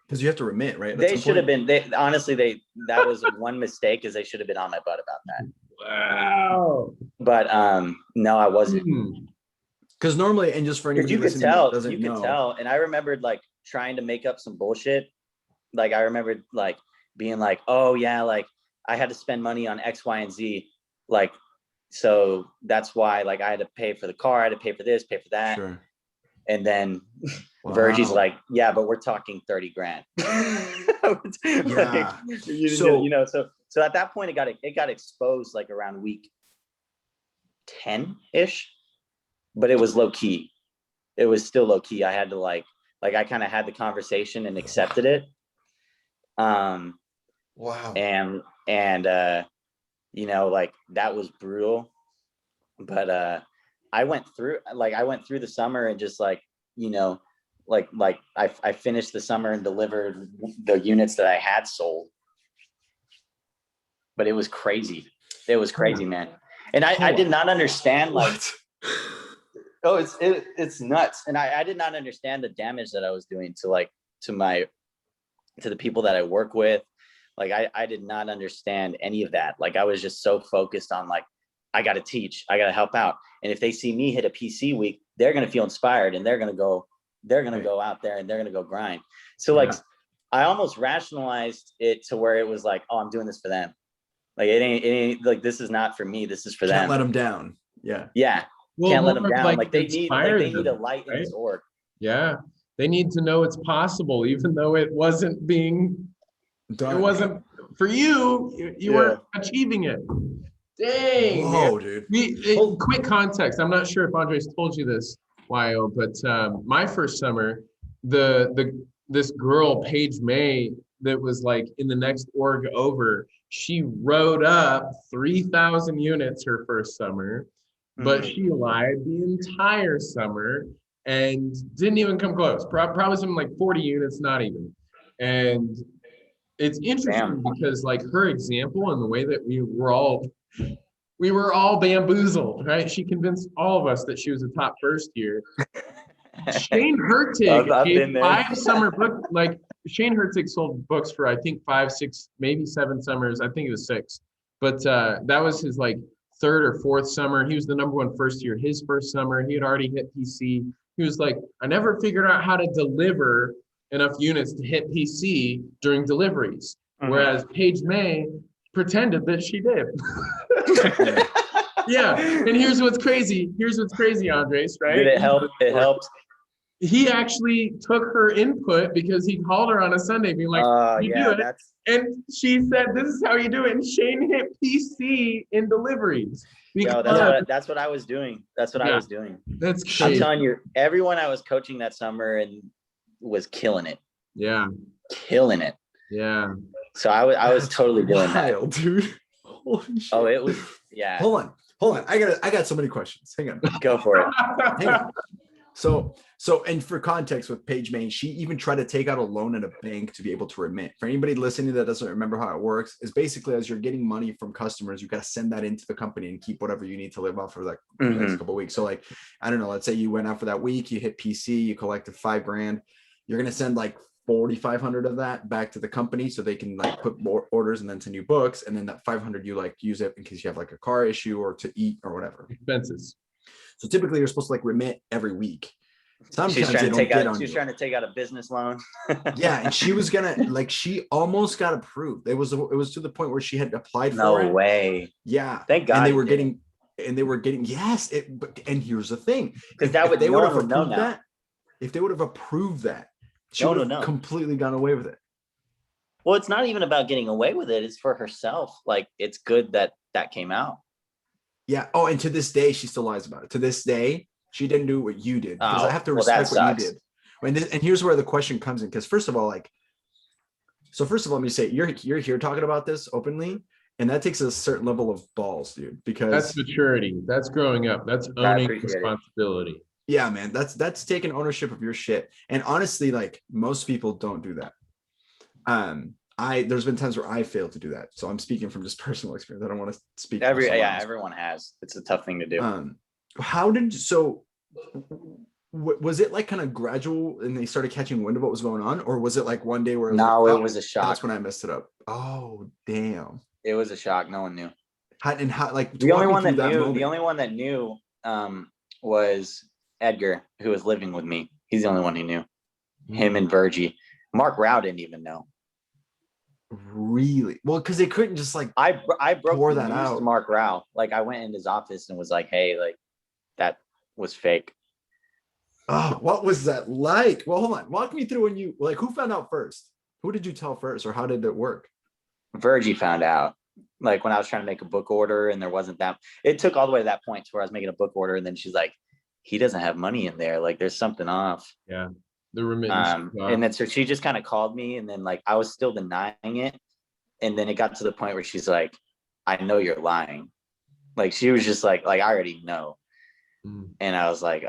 Because you have to remit, right? They should have been. That was one mistake, is they should have been on my butt about that. Wow. But no, I wasn't. Because normally, and just for anybody you could tell, and I remembered like trying to make up some bullshit. Like I remembered like being like, oh yeah, like I had to spend money on X, Y, and Z. Like, so that's why like I had to pay for the car, I had to pay for this, pay for that. Sure. And then Virgie's like, yeah, but we're talking 30 grand. Yeah. So at that point it got exposed like around week 10-ish, but it was low key. It was still low key. I had to like I kind of had the conversation and accepted it. Wow. And like that was brutal, but I went through the summer and just like, I finished the summer and delivered the units that I had sold. But it was crazy. It was crazy, man. And I did not understand like, oh, it's nuts. And I did not understand the damage that I was doing to the people that I work with. Like I did not understand any of that. Like I was just so focused on like, I got to teach, I got to help out. And if they see me hit a PC week, they're going to feel inspired and they're going to go out there and they're going to go grind. So like, I almost rationalized it to where it was like, oh, I'm doing this for them. Like it ain't like, this is not for me. This is for them. Can't let them down. Yeah. Yeah. Well, can't let them down. like Like they need a light right? in this org. Yeah. They need to know it's possible, even though it wasn't being done. It wasn't for you. You weren't achieving it. Dang. Whoa, man. dude. Quick context. I'm not sure if Andres told you this, Guayo, but my first summer, this girl, Paige May, that was like in the next org over, she wrote up 3,000 units her first summer, but she lied the entire summer and didn't even come close. Probably something like 40 units, not even. And it's interesting because like her example and the way that we were all bamboozled, right? She convinced all of us that she was a top first year. Shane Hertig gave 5 summer book, like Shane Hertig sold books for I think 5, 6, maybe 7 summers. I think it was 6, but that was his like 3rd or 4th summer. He was the #1 first year. His first summer, he had already hit PC. He was like, I never figured out how to deliver enough units to hit PC during deliveries. Whereas Paige May pretended that she did. Yeah, and here's what's crazy, Andres, right? Did it help? It helped. He actually took her input because he called her on a Sunday being like, you do it. And she said, this is how you do it. And Shane hit PC in deliveries. Yo, that's what I was doing. That's what I was doing. That's crazy. I'm telling you, everyone I was coaching that summer and was killing it. Yeah. Killing it. Yeah. So I was totally doing that. Dude. Holy shit. Oh, it was, yeah. Hold on. I got so many questions. Hang on. Go for it. Hang on. So, and for context with Paige May, she even tried to take out a loan at a bank to be able to remit. For anybody listening that doesn't remember how it works, is basically as you're getting money from customers, you got to send that into the company and keep whatever you need to live off for like the next couple of weeks. So like, I don't know, let's say you went out for that week, you hit PC, you collected $5,000, you're going to send like 4,500 of that back to the company so they can like put more orders and then to new books. And then that 500, you like use it in case you have like a car issue or to eat or whatever. Expenses. So typically you're supposed to like remit every week. Sometimes she's trying to take out a business loan. Yeah, and she was gonna like she almost got approved. It was to the point where she had applied for it. No way. Yeah, thank God. And they were getting yes. And here's the thing: because that would they would have approved that. If they would have approved that, she would have completely gone away with it. Well, it's not even about getting away with it. It's for herself. Like it's good that came out. Yeah. Oh, and to this day, she still lies about it. To this day. She didn't do what you did because I have to respect what you did. And here's where the question comes in. Because first of all, let me say you're here talking about this openly, and that takes a certain level of balls, dude. Because that's maturity. That's growing up. That's owning responsibility. Yeah, man. That's taking ownership of your shit. And honestly, like most people don't do that. There's been times where I failed to do that. So I'm speaking from just personal experience. I don't want to speak. Everyone has. It's a tough thing to do. Was it like kind of gradual and they started catching wind of what was going on, or was it like one day where it was a shock? That's when I messed it up. Oh damn. It was a shock. No one knew. The only one that knew was Edgar, who was living with me. He's the only one who knew. Him and Virgie. Mark Rao didn't even know. Really? Well, because they couldn't just like I broke pour that out to Mark Rao. Like I went in his office and was like, hey, like that was fake. Oh, what was that like? Well, hold on. Walk me through when you like who found out first? Who did you tell first, or how did it work? Virgie found out. Like when I was trying to make a book order and there wasn't that. It took all the way to that point to where I was making a book order and then she's like, he doesn't have money in there. Like there's something off. Yeah. The remittance. And then so she just kind of called me and then like I was still denying it. And then it got to the point where she's like, I know you're lying. Like she was just like I already know. And I was like,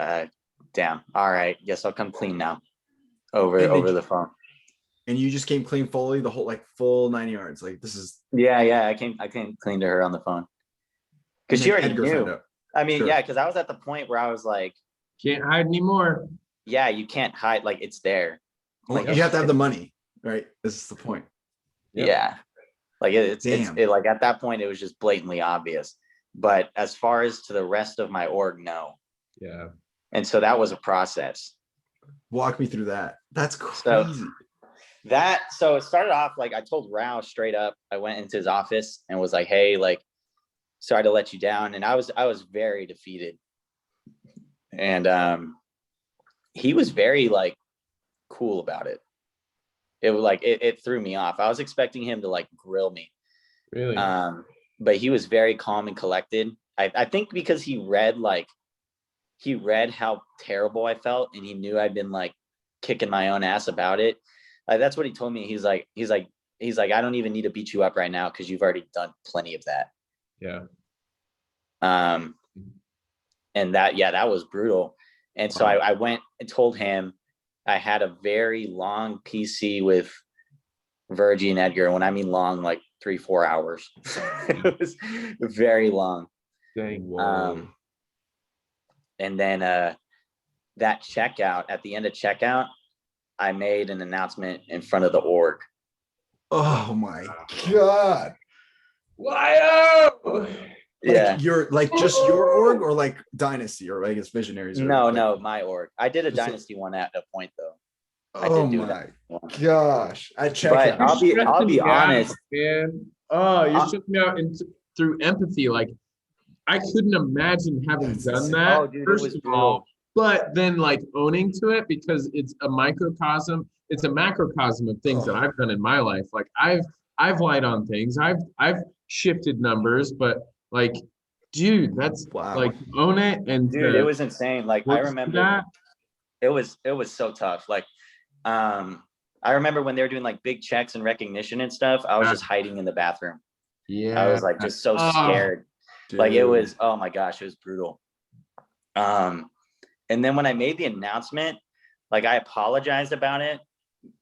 damn, all right, guess I'll come clean now. over the phone. And you just came clean fully, the whole, like, full 9 yards. Like, this is. Yeah. I came clean to her on the phone. Because she already knew. I mean, Sure. yeah, because I was at the point where I was like, Can't hide anymore. yeah, you can't hide, like, it's there. Well, Like, you have to have the money, right? This is the point. Yep. Yeah. Like it's Damn. like at that point it was just blatantly obvious. But as far as to the rest of my org, no. Yeah. And so that was a process. Walk me through that. That's crazy. So it started off like I told Rao straight up. I went into his office and was like, hey, like, sorry to let you down. And I was very defeated. And he was very like cool about it. It was like it threw me off. I was expecting him to like grill me. Really? But he was very calm and collected. I think because he read how terrible I felt, and he knew I'd been like kicking my own ass about it. That's what he told me. He's like, I don't even need to beat you up right now because you've already done plenty of that. Yeah. And that was brutal. And so I went and told him I had a very long PC with Virgie and Edgar. When I mean long, like 3-4 hours. It was very long. Dang. And then that checkout, at the end of checkout, I made an announcement in front of the org. Oh my God. Guayo! Yeah. You're like just your org, or like Dynasty, or I guess Visionaries? No, my org. I did a Dynasty one at a point though. Oh my gosh. I checked. But I'll be honest, man. Oh, you're stressing me out through empathy. Like, I couldn't imagine having done that. Oh, dude, first of all, but then like owning to it, because it's a microcosm. It's a macrocosm of things that I've done in my life. Like I've lied on things. I've shifted numbers, but like, dude, that's like, own it. And dude, it was insane. Like, I remember that. It was so tough. Like, I remember when they were doing like big checks and recognition and stuff, I was just hiding in the bathroom. Yeah. I was like just so scared. Dude. Like, it was, oh my gosh, it was brutal. And then when I made the announcement, like, I apologized about it,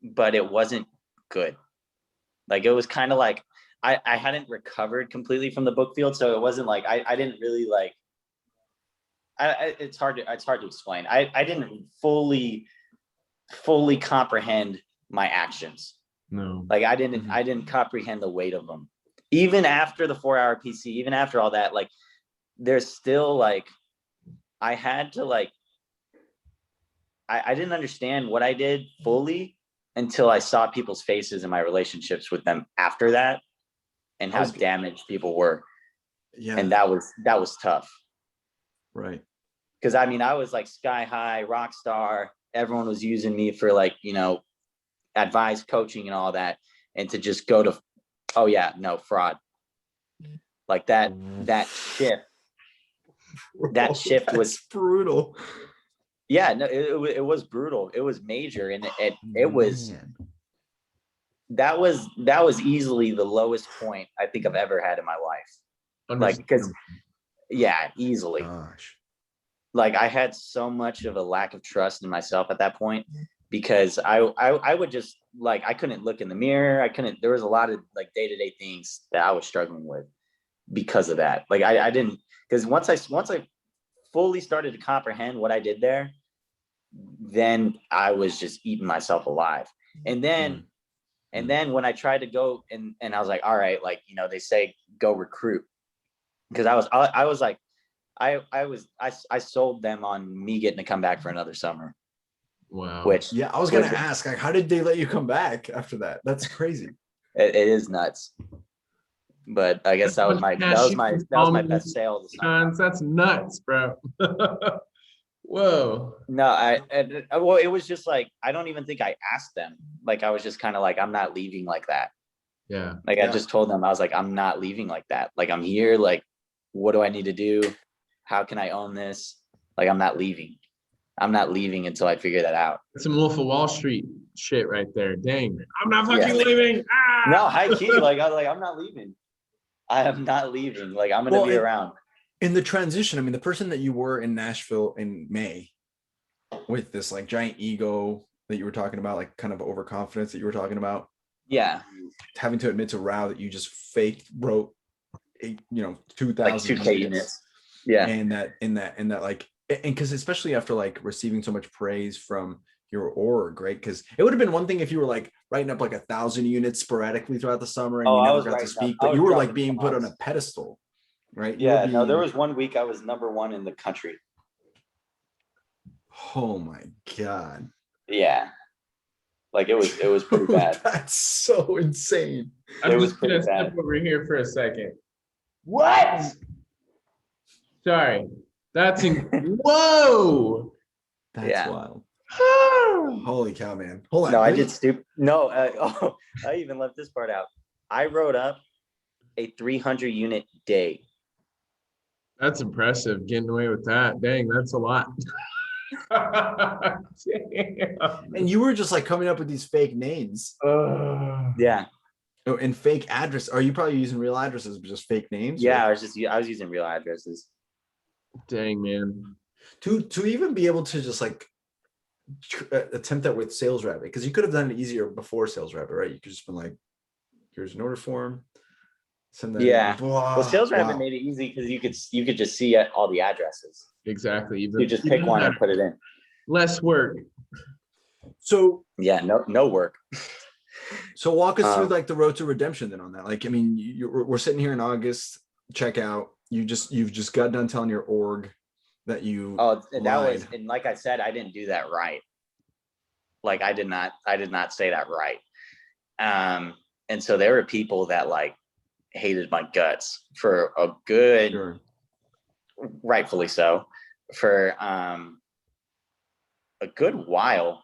but it wasn't good. Like, it was kind of like I hadn't recovered completely from the book field, so it wasn't like I didn't really like. It's hard to explain. I didn't fully comprehend my actions. No, like I didn't comprehend the weight of them. Even after the 4-hour PC, even after all that, like, there's still like I had to like. I didn't understand what I did fully until I saw people's faces in my relationships with them after that, and how damaged people were. Yeah. And that was tough. Right. Because I mean, I was like sky high, rock star. Everyone was using me for like, advice, coaching, and all that. And to just go to, oh yeah, no, fraud. Like that shift was brutal. Yeah, no, it was brutal. It was major, and it was. That was easily the lowest point I think I've ever had in my life. Like, because, yeah, easily. Gosh. Like, I had so much of a lack of trust in myself at that point, because I would just like, I couldn't look in the mirror. There was a lot of like day-to-day things that I was struggling with because of that. Like, I didn't, because once I fully started to comprehend what I did there, then I was just eating myself alive. And then when I tried to go and I was like, all right, like, they say go recruit, because I was like, I sold them on me getting to come back for another summer. Wow. Which, yeah, I was gonna ask, like, how did they let you come back after that? That's crazy. It is nuts. But I guess that was my best sale. That's nuts, bro. Whoa. No, well, it was just like, I don't even think I asked them. Like, I was just kind of like, I'm not leaving like that. Yeah. Like, I just told them, I was like, I'm not leaving like that. Like, I'm here. Like, what do I need to do? How can I own this? Like, I'm not leaving. I'm not leaving until I figure that out. That's some Wolf of Wall Street shit right there. Dang. I'm not fucking leaving. Ah! No, high key. I'm not leaving. I am not leaving. Like, I'm going to be around. In the transition, I mean, the person that you were in Nashville in May with this like giant ego, that you were talking about, like kind of overconfidence that you were talking about? Yeah. Having to admit to Rao that you just fake wrote, 2,000 like 2K units. Yeah. And that like, and because especially after like receiving so much praise from your org, right? Because it would have been one thing if you were like writing up like 1,000 units sporadically throughout the summer and you never got to speak, but you were like being put on a pedestal, right? Yeah, no, there was one week I was #1 in the country. Oh my God. Yeah. Like it was pretty bad. That's so insane. I'm just gonna step over here for a second. What? Sorry. That's whoa. That's wild. Holy cow, man. Hold on. No, I did stupid. No, I even left this part out. I wrote up a 300 unit day. That's impressive. Getting away with that. Dang, that's a lot. And you were just like coming up with these fake names. Yeah. Oh, and fake address. Are you probably using real addresses, but just fake names? Yeah, I was using real addresses. Dang, man. To even be able to just like attempt that with Sales Rabbit, because you could have done it easier before Sales Rabbit, right? You could just been like, here's an order form. Send that. Yeah. Well, Sales Rabbit made it easy because you could just see all the addresses. Exactly. You just pick one and put it in. Less work. So yeah, no work. So walk us through like the road to redemption then on that. Like, I mean, we're sitting here in August, checkout. You've just got done telling your org that you and like I said, I didn't do that right. Like I did not say that right. And so there were people that like hated my guts for a good, rightfully so, for a good while.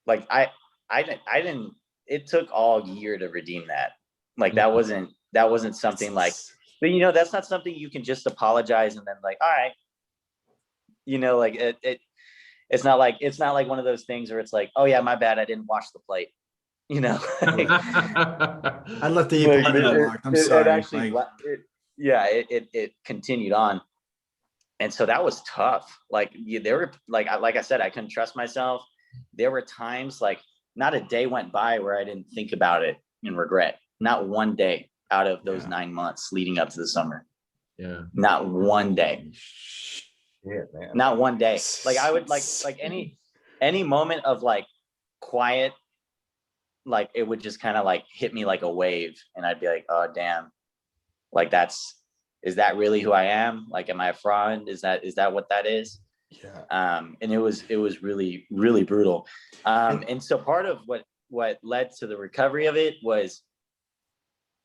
Like I didn't, it took all year to redeem that. Like that wasn't something like, but that's not something you can just apologize and then like, all right, like it's not like one of those things where it's like, oh yeah, my bad, I didn't wash the plate. I left the unlocked. I'm sorry. It actually, it continued on, and so that was tough. Like there were like I said, I couldn't trust myself. There were times like not a day went by where I didn't think about it and regret. Not one day out of those 9 months leading up to the summer. Yeah. Not one day. Yeah, man. Not one day. Like I would like any moment of like quiet, like it would just kind of like hit me like a wave and I'd be like, oh damn, like is that really who I am? Like, am I a fraud? Is that what that is? Yeah. And it was really, really brutal. And so part of what led to the recovery of it was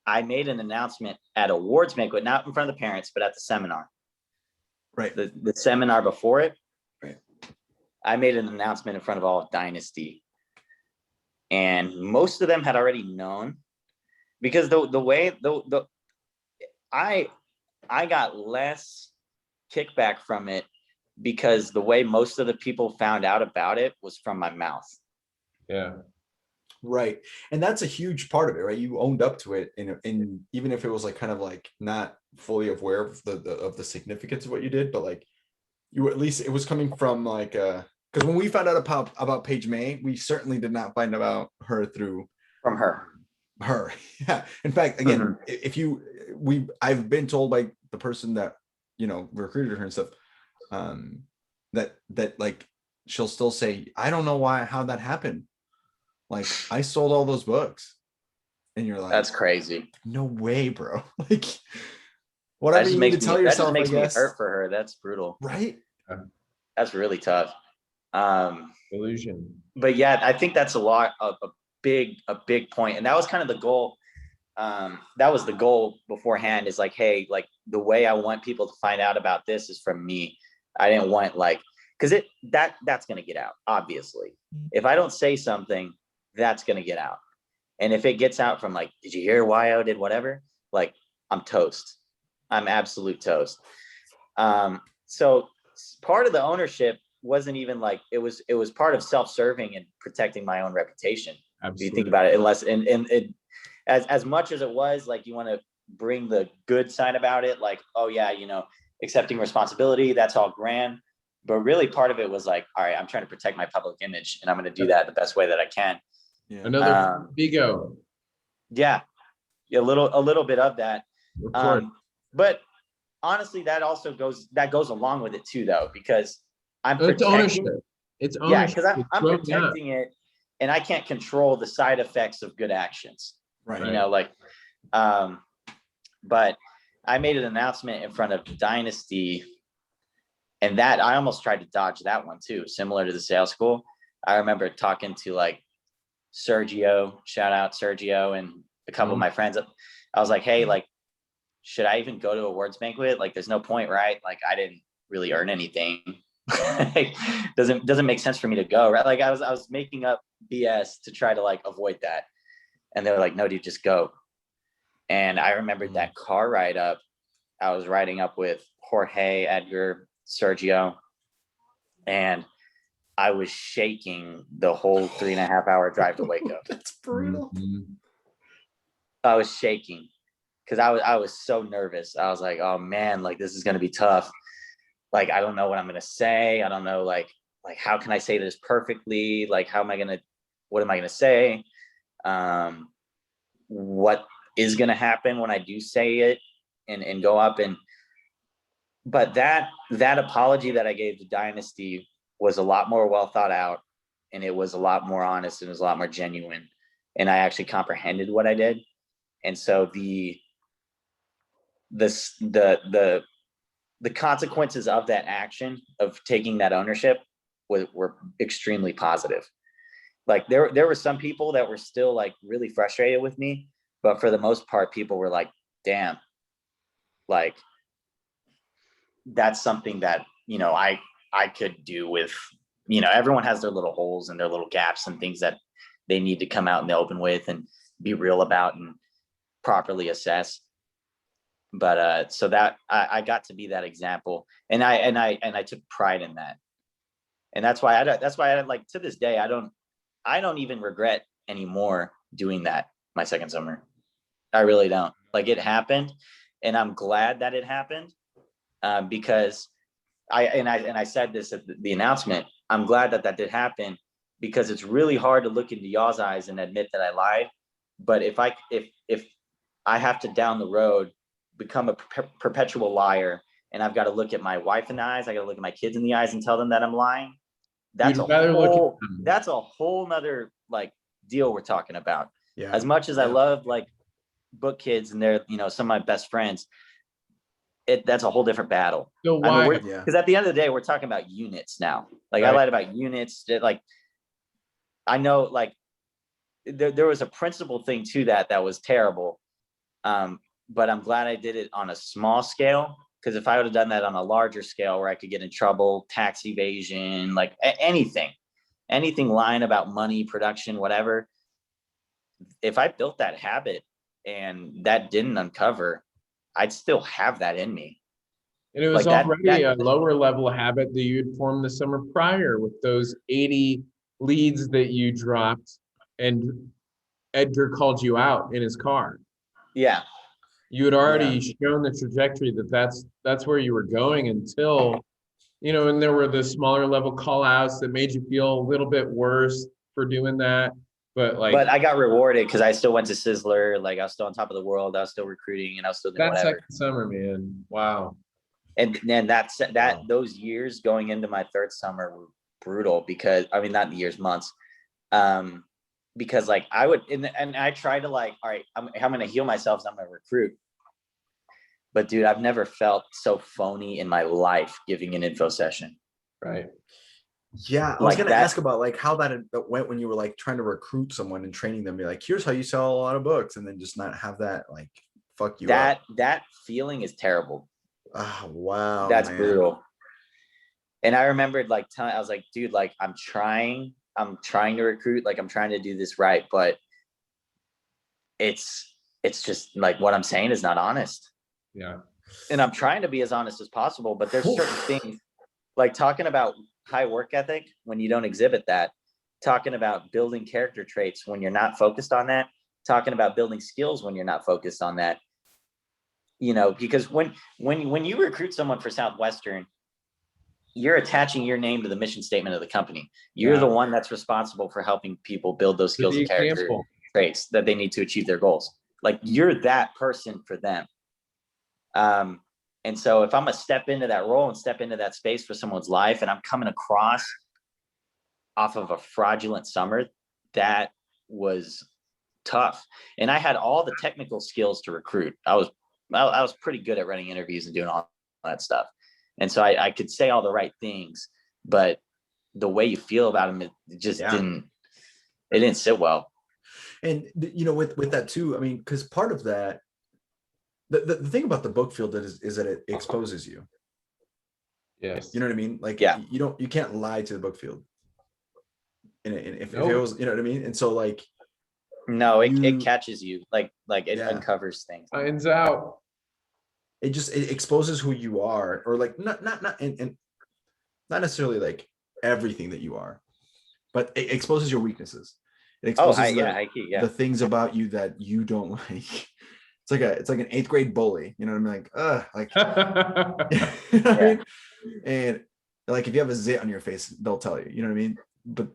I made an announcement at awards banquet, not in front of the parents, but at the seminar. Right. The seminar before it. Right. I made an announcement in front of all of Dynasty. And most of them had already known, because the way I got less kickback from it because the way most of the people found out about it was from my mouth. Yeah. Right. And that's a huge part of it, right? You owned up to it, and even if it was like kind of like not fully aware of the significance of what you did, but like you at least, it was coming from like because when we found out about Paige May, we certainly did not find about her from her. Yeah. In fact, again, I've been told by the person that recruited her and stuff, that like she'll still say, I don't know how that happened. Like I sold all those books, and you're like, that's crazy. No way, bro. Like whatever you need to tell yourself. That just makes me hurt for her. That's brutal, right? That's really tough. Illusion. But yeah, I think that's a big point, and that was kind of the goal. That was the goal beforehand, is like, hey, like the way I want people to find out about this is from me. I didn't want like, because that's going to get out, obviously. If I don't say something, that's going to get out. And if it gets out from like, did you hear Guayo did whatever? Like, I'm toast. I'm absolute toast. So part of the ownership wasn't even like, it was part of self-serving and protecting my own reputation. Absolutely. If you think about it, unless as much as it was like, you want to bring the good side about it, like, oh yeah, accepting responsibility, that's all grand. But really part of it was like, all right, I'm trying to protect my public image and I'm going to do that the best way that I can. Yeah. Another ego. Yeah. A little bit of that. Of course. But honestly, that goes along with it too, though, because It's ownership. It's ownership. Yeah, because I'm protecting it, and I can't control the side effects of good actions. Right. You know, like, but I made an announcement in front of Dynasty, and that I almost tried to dodge that one too, similar to the sales school. I remember talking to like Sergio, shout out Sergio, and a couple of my friends. I was like, hey, like, should I even go to a words banquet? Like, there's no point, right? Like, I didn't really earn anything. doesn't make sense for me to go, right? Like, I was making up BS to try to like avoid that. And they were like, no, dude, just go. And I remembered that car ride up. I was riding up with Jorge, Edgar, Sergio, and I was shaking the whole 3.5 hour drive to Waco. That's brutal. I was shaking because I was so nervous. I was like, oh man, like this is gonna be tough. Like, I don't know what I'm gonna say. I don't know, like how can I say this perfectly? Like, what am I gonna say? What is gonna happen when I do say it and go up but that apology that I gave to Dynasty was a lot more well thought out, and it was a lot more honest, and it was a lot more genuine, and I actually comprehended what I did. And so the consequences of that action, of taking that ownership, were extremely positive. Like there were some people that were still like really frustrated with me, but for the most part, people were like, damn, like that's something that, I could do with, everyone has their little holes and their little gaps and things that they need to come out in the open with and be real about and properly assess. But so that I got to be that example, and I took pride in that. And that's why I like, to this day, I don't even regret anymore doing that my second summer. I really don't. Like, it happened, and I'm glad that it happened, because I said this at the announcement. I'm glad that did happen, because it's really hard to look into y'all's eyes and admit that I lied. But if I have to down the road become a perpetual liar, and I've got to look at my wife in the eyes, I got to look at my kids in the eyes and tell them that I'm lying, that's a whole nother like deal we're talking about. Yeah. As much as I love like book kids and they're, some of my best friends, that's a whole different battle. So why? Because at the end of the day, we're talking about units now. Like, right. I lied about units. Like, I know, like, there was a principle thing to that was terrible. But I'm glad I did it on a small scale, because if I would have done that on a larger scale where I could get in trouble, tax evasion, like anything lying about money, production, whatever, if I built that habit and that didn't uncover, I'd still have that in me. And it was like already a lower level habit that you'd formed the summer prior with those 80 leads that you dropped, and Edgar called you out in his car. Yeah. You had already shown the trajectory that's where you were going until, and there were the smaller level call outs that made you feel a little bit worse for doing that. But I got rewarded because I still went to Sizzler. Like, I was still on top of the world. I was still recruiting, and I was still doing whatever. Second summer, man. Wow. And then those years going into my third summer were brutal, because not the years, months. Because like I would, and I tried to like, all right, I'm going to heal myself, so I'm going to recruit. But dude, I've never felt so phony in my life giving an info session. Right. Yeah, I was going to ask about like how that went when you were like trying to recruit someone and training them. Be like, here's how you sell a lot of books, and then just not have that like fuck you up. That feeling is terrible. Oh, wow. That's brutal. And I remembered like I was like, dude, like I'm trying to recruit, like I'm trying to do this right, but it's just like what I'm saying is not honest. Yeah. And I'm trying to be as honest as possible, but there's certain things like talking about high work ethic when you don't exhibit that, talking about building character traits when you're not focused on that, talking about building skills when you're not focused on that. Because when you recruit someone for Southwestern, you're attaching your name to the mission statement of the company. You're the one that's responsible for helping people build those skills and character traits that they need to achieve their goals. Like you're that person for them. And so if I'm gonna step into that role and step into that space for someone's life, and I'm coming across off of a fraudulent summer, that was tough. And I had all the technical skills to recruit. I was pretty good at running interviews and doing all that stuff. And so I could say all the right things, but the way you feel about them, it just didn't sit well. And with that too, I mean, because part of that, the thing about the book field is that it exposes you. Yes. You know what I mean? Like, you can't lie to the book field. And if it was, you know what I mean? And so like, no, it catches you, like it uncovers things. Finds out. It exposes who you are, or like not necessarily like everything that you are, but it exposes your weaknesses. It exposes the things about you that you don't like. It's like an 8th grade bully, you know what I mean? You know what I mean? And like if you have a zit on your face, they'll tell you, you know what I mean? But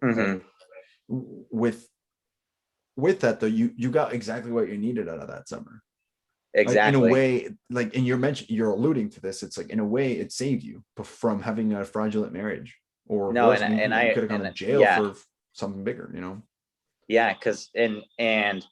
with that though, you got exactly what you needed out of that summer. Exactly. Like, in a way, like, and you're alluding to this, it's like in a way it saved you from having a fraudulent marriage, or no, worse, you could have gone to jail for something bigger, you know? Yeah, because and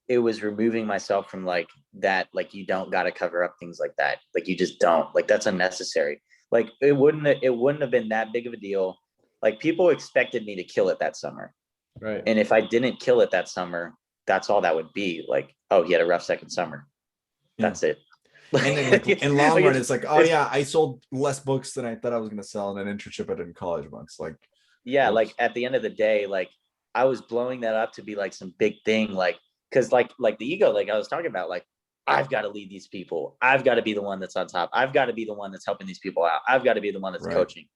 it was removing myself from like that, like you don't got to cover up things like that, like you just don't, like that's unnecessary. Like it wouldn't have been that big of a deal. Like people expected me to kill it that summer, right? And if I didn't kill it that summer, that's all that would be. Like, oh, he had a rough second summer. That's it. And then like in long run, it's like, oh yeah, I sold less books than I thought I was going to sell in an internship I did in college once. Like, like at the end of the day, like I was blowing that up to be like some big thing, like because like the ego, like I was talking about, like I've got to lead these people. I've got to be the one that's on top. I've got to be the one that's helping these people out. I've got to be the one that's coaching.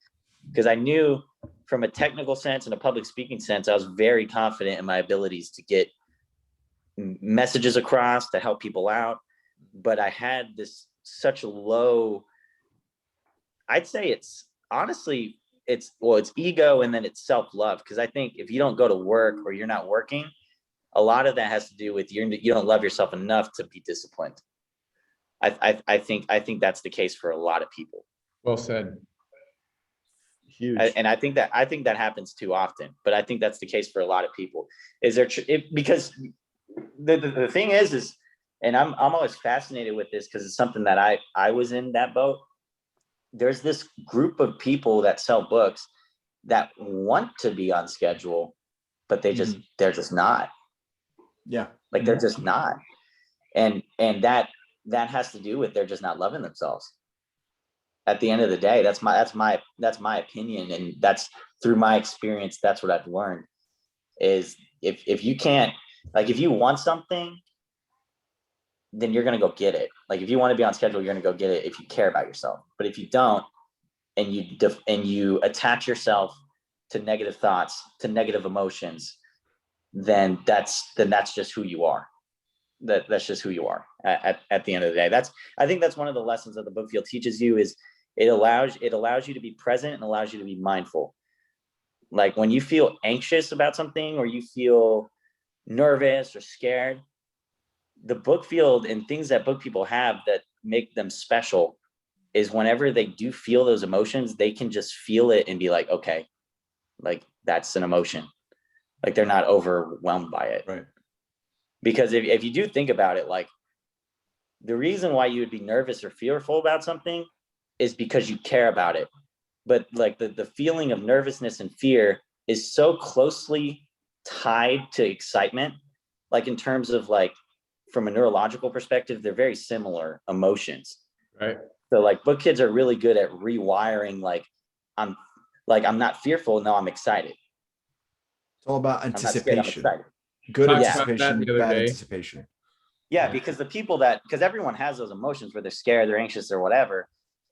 Because I knew from a technical sense and a public speaking sense, I was very confident in my abilities to get messages across, to help people out. But I had such a low, I'd say it's honestly, it's ego, and then it's self-love. Because I think if you don't go to work or you're not working, a lot of that has to do with you don't love yourself enough to be disciplined. I think that's the case for a lot of people. Well said. Huge. And I think that happens too often, but I think that's the case for a lot of people. Because the thing is, and I'm always fascinated with this because it's something that I was in that boat. There's this group of people that sell books that want to be on schedule, but they're just not. Yeah. Like they're just not. And that has to do with they're just not loving themselves. At the end of the day, that's my opinion, and that's through my experience. That's what I've learned is if you can't, like, if you want something, then you're going to go get it. Like if you want to be on schedule, you're going to go get it if you care about yourself. But if you don't, and you attach yourself to negative thoughts, to negative emotions, then that's just who you are. That's just who you are at the end of the day. I think that's one of the lessons that the book field teaches you is it allows you to be present and allows you to be mindful. Like when you feel anxious about something or you feel nervous or scared, the book field and things that book people have that make them special is whenever they do feel those emotions, they can just feel it and be like, okay, like that's an emotion. Like they're not overwhelmed by it. Right. Because if you do think about it, like the reason why you would be nervous or fearful about something is because you care about it. But like the feeling of nervousness and fear is so closely tied to excitement, like in terms of like, from a neurological perspective, they're very similar emotions. Right. So like book kids are really good at rewiring. Like I'm not fearful. No, I'm excited. It's all about anticipation. I'm Good anticipation, bad anticipation. Yeah, because because everyone has those emotions where they're scared, they're anxious, or whatever.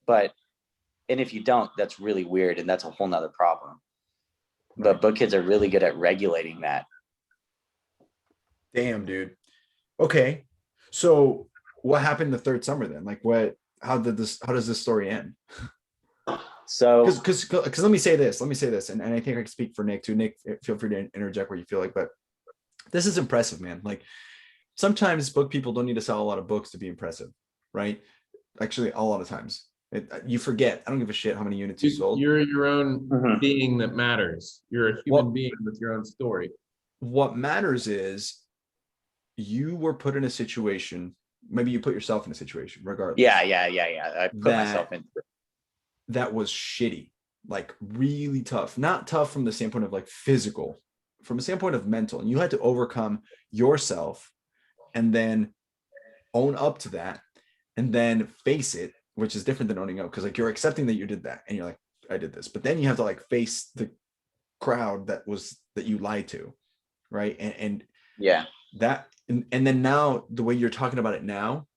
And if you don't, that's really weird, and that's a whole nother problem. Right. But book kids are really good at regulating that. Damn, dude. Okay, so what happened the third summer then? Like how does this story end? So because let me say this, and I think I can speak for Nick too. Nick, feel free to interject where you feel like, but this is impressive, man. Like sometimes book people don't need to sell a lot of books to be impressive, right? Actually, a lot of times you forget. I don't give a shit how many units you sold. You're your own being that matters. You're a human being with your own story. What matters is you were put in a situation. Maybe you put yourself in a situation, regardless. Yeah. I put myself into it. That was shitty, like really tough. Not tough from the standpoint of like physical, from a standpoint of mental. And you had to overcome yourself and then own up to that and then face it, which is different than owning up, because like you're accepting that you did that and you're like, I did this, but then you have to like face the crowd that you lied to, right? And yeah, that and then now the way you're talking about it now,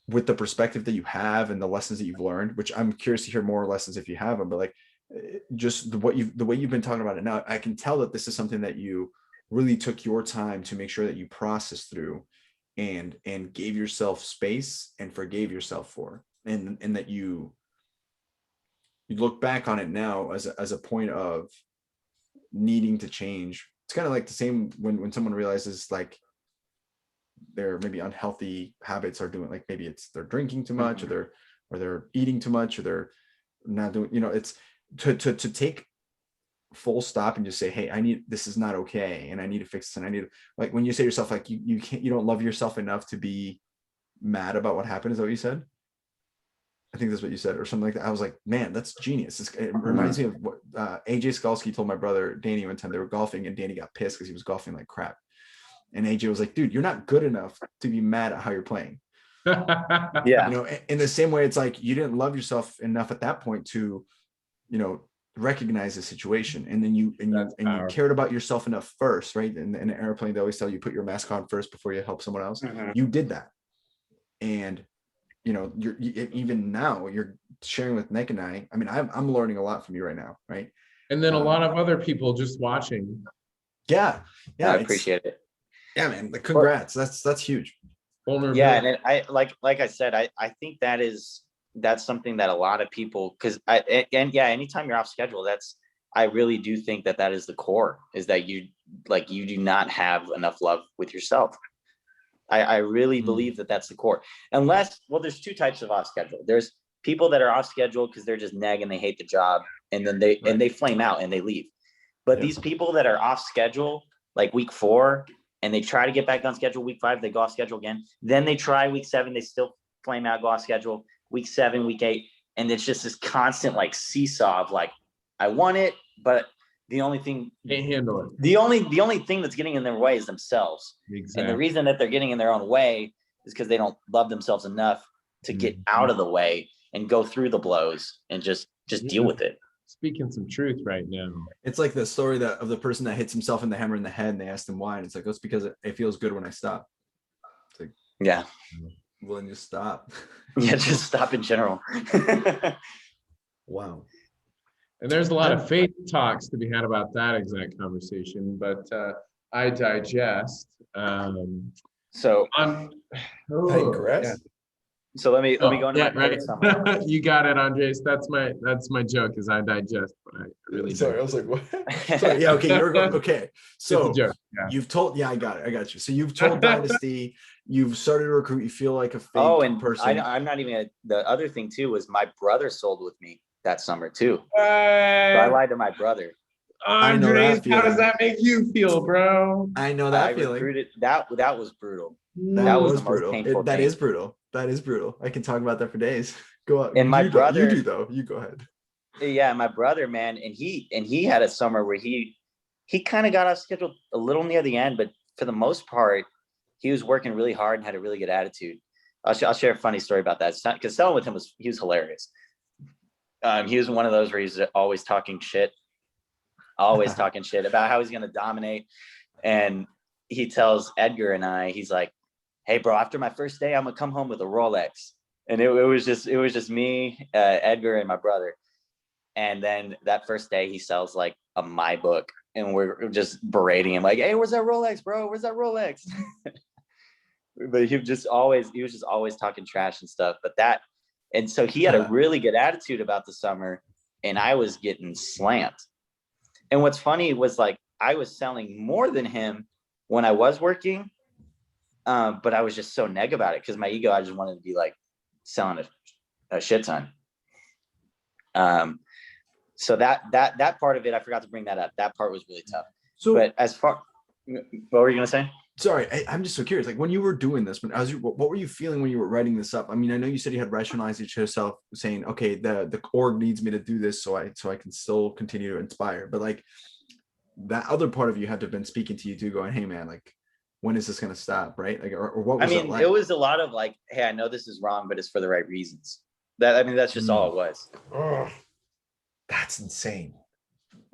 with the perspective that you have and the lessons that you've learned, which I'm curious to hear more lessons if you have them, but like just the way you've been talking about it now, I can tell that this is something that you really took your time to make sure that you processed through and gave yourself space and forgave yourself for, and that you look back on it now as a point of needing to change. It's kind of like the same when someone realizes like their maybe unhealthy habits are doing, like maybe it's they're drinking too much or they're eating too much or they're not doing, it's to take full stop and just say, hey, this is not okay and I need to fix this, and I need to, like when you say to yourself like you don't love yourself enough to be mad about what happened, is that what you said? I think that's what you said or something like that. I was like, man, that's genius. It reminds me of what AJ Skalski told my brother Danny one time. They were golfing and Danny got pissed because he was golfing like crap. And AJ was like, dude, you're not good enough to be mad at how you're playing. Yeah. In the same way, it's like you didn't love yourself enough at that point to, recognize the situation. And then you cared about yourself enough first, right? In an airplane, they always tell you put your mask on first before you help someone else. You did that. And even now you're sharing with Nick and I mean, I'm learning a lot from you right now. Right. And then a lot of other people just watching. Yeah. I appreciate it. Yeah, man. Congrats. That's huge. Yeah. And I, like I said, I think that's something that a lot of people, anytime you're off schedule, I really do think that is the core, is that you do not have enough love with yourself. I really believe that that's the core. Unless, there's two types of off schedule. There's people that are off schedule because they're just neg and they hate the job, and then they flame out and they leave. But these people that are off schedule, like week 4, and they try to get back on schedule week 5, they go off schedule again. Then they try week 7, they still flame out, go off schedule. Week 7, week 8, and it's just this constant like seesaw of like, I want it, but the only thing can't handle it. The only thing that's getting in their way is themselves. Exactly. And the reason that they're getting in their own way is because they don't love themselves enough to get out of the way and go through the blows and just deal with it. Speaking some truth right now. It's like the story of the person that hits himself in the hammer in the head, and they asked him why, and it's like, it's because it feels good when I stop. It's like, yeah. Well, then just stop. Yeah, just stop in general. Wow. And there's a lot of faith talks to be had about that exact conversation, but I digest. So digress. Yeah. So let me go into my right. Summary. You got it, Andres. That's my joke, is I digest, but I really sorry. don't. I was like, what? Sorry. Yeah. Okay. You're going. Okay. So it's a joke. Yeah. You've told. Yeah, I got it. I got you. So you've told Dynasty. You've started to recruit. You feel like a fake person. I'm not even. The other thing too was my brother sold with me that summer too. So I lied to my brother. Andres, how does that make you feel, bro? I know that feeling. Recruited, that was brutal. That was brutal. That is brutal. That is brutal. I can talk about that for days. Go on. And my brother, you do though. You go ahead. Yeah, my brother, man, and he had a summer where he kind of got off schedule a little near the end, but for the most part, he was working really hard and had a really good attitude. I'll share a funny story about that, because selling with him was hilarious. He was one of those where he's always talking shit about how he's going to dominate. And he tells Edgar and I, he's like, hey bro, after my first day, I'm gonna come home with a Rolex. And it was just me, Edgar, and my brother. And then that first day he sells like a My Book, and we're just berating him like, hey, where's that Rolex, bro? Where's that Rolex? But he was just always talking trash and stuff. But And so he had a really good attitude about the summer, and I was getting slammed. And what's funny was like, I was selling more than him when I was working, but I was just so neg about it because my ego, I just wanted to be like selling a shit ton. So that part of it, I forgot to bring that up. That part was really tough. So, but as far, what were you gonna say? Sorry, I'm just so curious. Like when you were doing this, what were you feeling when you were writing this up? I mean, I know you said you had rationalized it to yourself, saying, "Okay, the org needs me to do this, so I can still continue to inspire." But like that other part of you had to have been speaking to you too, going, "Hey, man, like when is this gonna stop?" Right? Like, or what was it like? It was a lot of like, "Hey, I know this is wrong, but it's for the right reasons." That's just all it was. Oh, that's insane.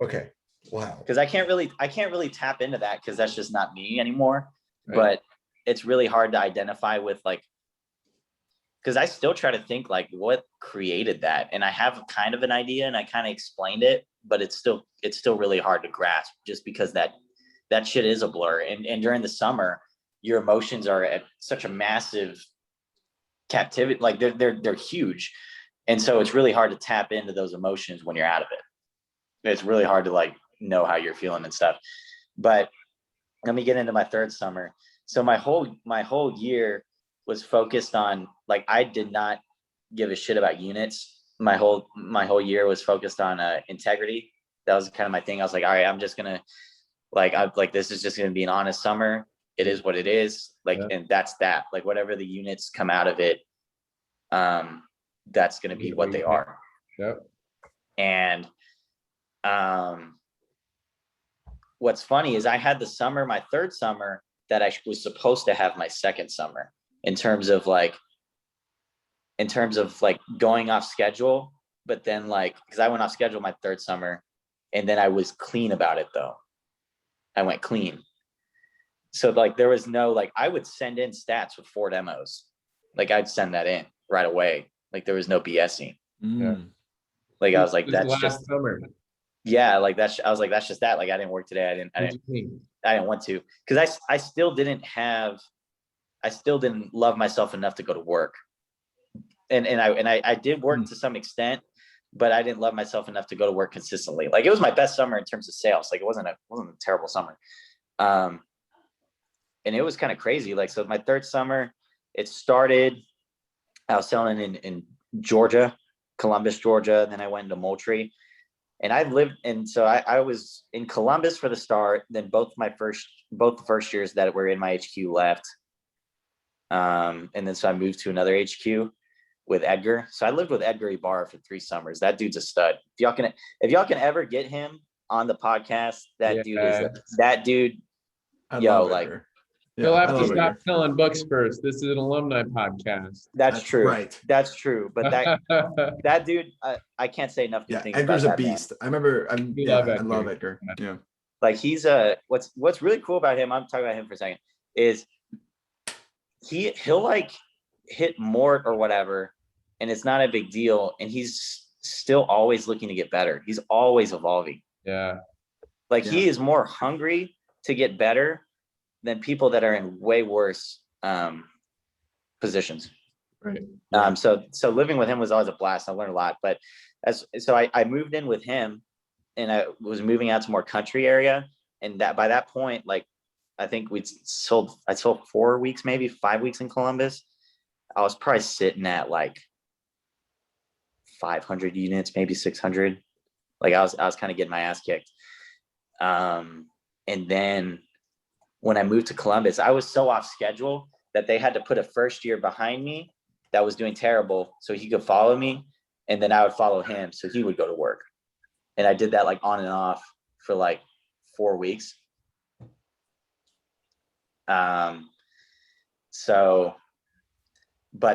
Okay. Wow. Because I can't really tap into that because that's just not me anymore. Right. But it's really hard to identify with like, because I still try to think like what created that, and I have kind of an idea and I kind of explained it, but it's still really hard to grasp just because that shit is a blur. And during the summer, your emotions are at such a massive captivity, like they're huge, and so it's really hard to tap into those emotions when you're out of it. It's really hard to like know how you're feeling and stuff. But let me get into my third summer. So my whole year was focused on like, I did not give a shit about units. My whole year was focused on integrity. That was kind of my thing. I was like, all right, I'm just gonna this is just gonna be an honest summer. It is what it is. Like, yeah. And that's that. Like whatever the units come out of it, that's gonna be what they are. Yep. And what's funny is I had my third summer that I was supposed to have my second summer in terms of like going off schedule, but then like, because I went off schedule my third summer and then I was clean about it though. I went clean. So like there was no, like I would send in stats with 4 demos. Like I'd send that in right away. Like there was no BSing. Yeah. Like I was like, that's just summer. Yeah, like I was like, that's just that. Like I didn't work today. I didn't want to, because I still didn't love myself enough to go to work. And I did work to some extent, but I didn't love myself enough to go to work consistently. Like it was my best summer in terms of sales. Like it wasn't a terrible summer. And it was kind of crazy. Like, so my third summer, it started, I was selling in Georgia, Columbus, Georgia. Then I went into Moultrie. And so I was in Columbus for the start. Then both the first years that were in my HQ left. And then so I moved to another HQ with Edgar. So I lived with Edgar Ibarra for 3 summers. That dude's a stud. If y'all can ever get him on the podcast, that dude. Yo, like you'll have to stop selling books first. This is an alumni podcast. That's true. Right. That's true. But that dude, I can't say enough good things Edgar's about a beast. Man. I remember. I love Edgar. Yeah. Like he's what's really cool about him, I'm talking about him for a second, is he'll like hit mort or whatever, and it's not a big deal. And he's still always looking to get better. He's always evolving. Yeah. Like he is more hungry to get better than people that are in way worse positions. Right. So living with him was always a blast. I learned a lot. But I moved in with him, and I was moving out to more country area. And that by that point, like I think I sold 4 weeks, maybe 5 weeks in Columbus. I was probably sitting at like 500 units, maybe 600. Like I was kind of getting my ass kicked. And then when I moved to Columbus, I was so off schedule that they had to put a first year behind me that was doing terrible so he could follow me, and then I would follow him so he would go to work. And I did that like on and off for like 4 weeks. But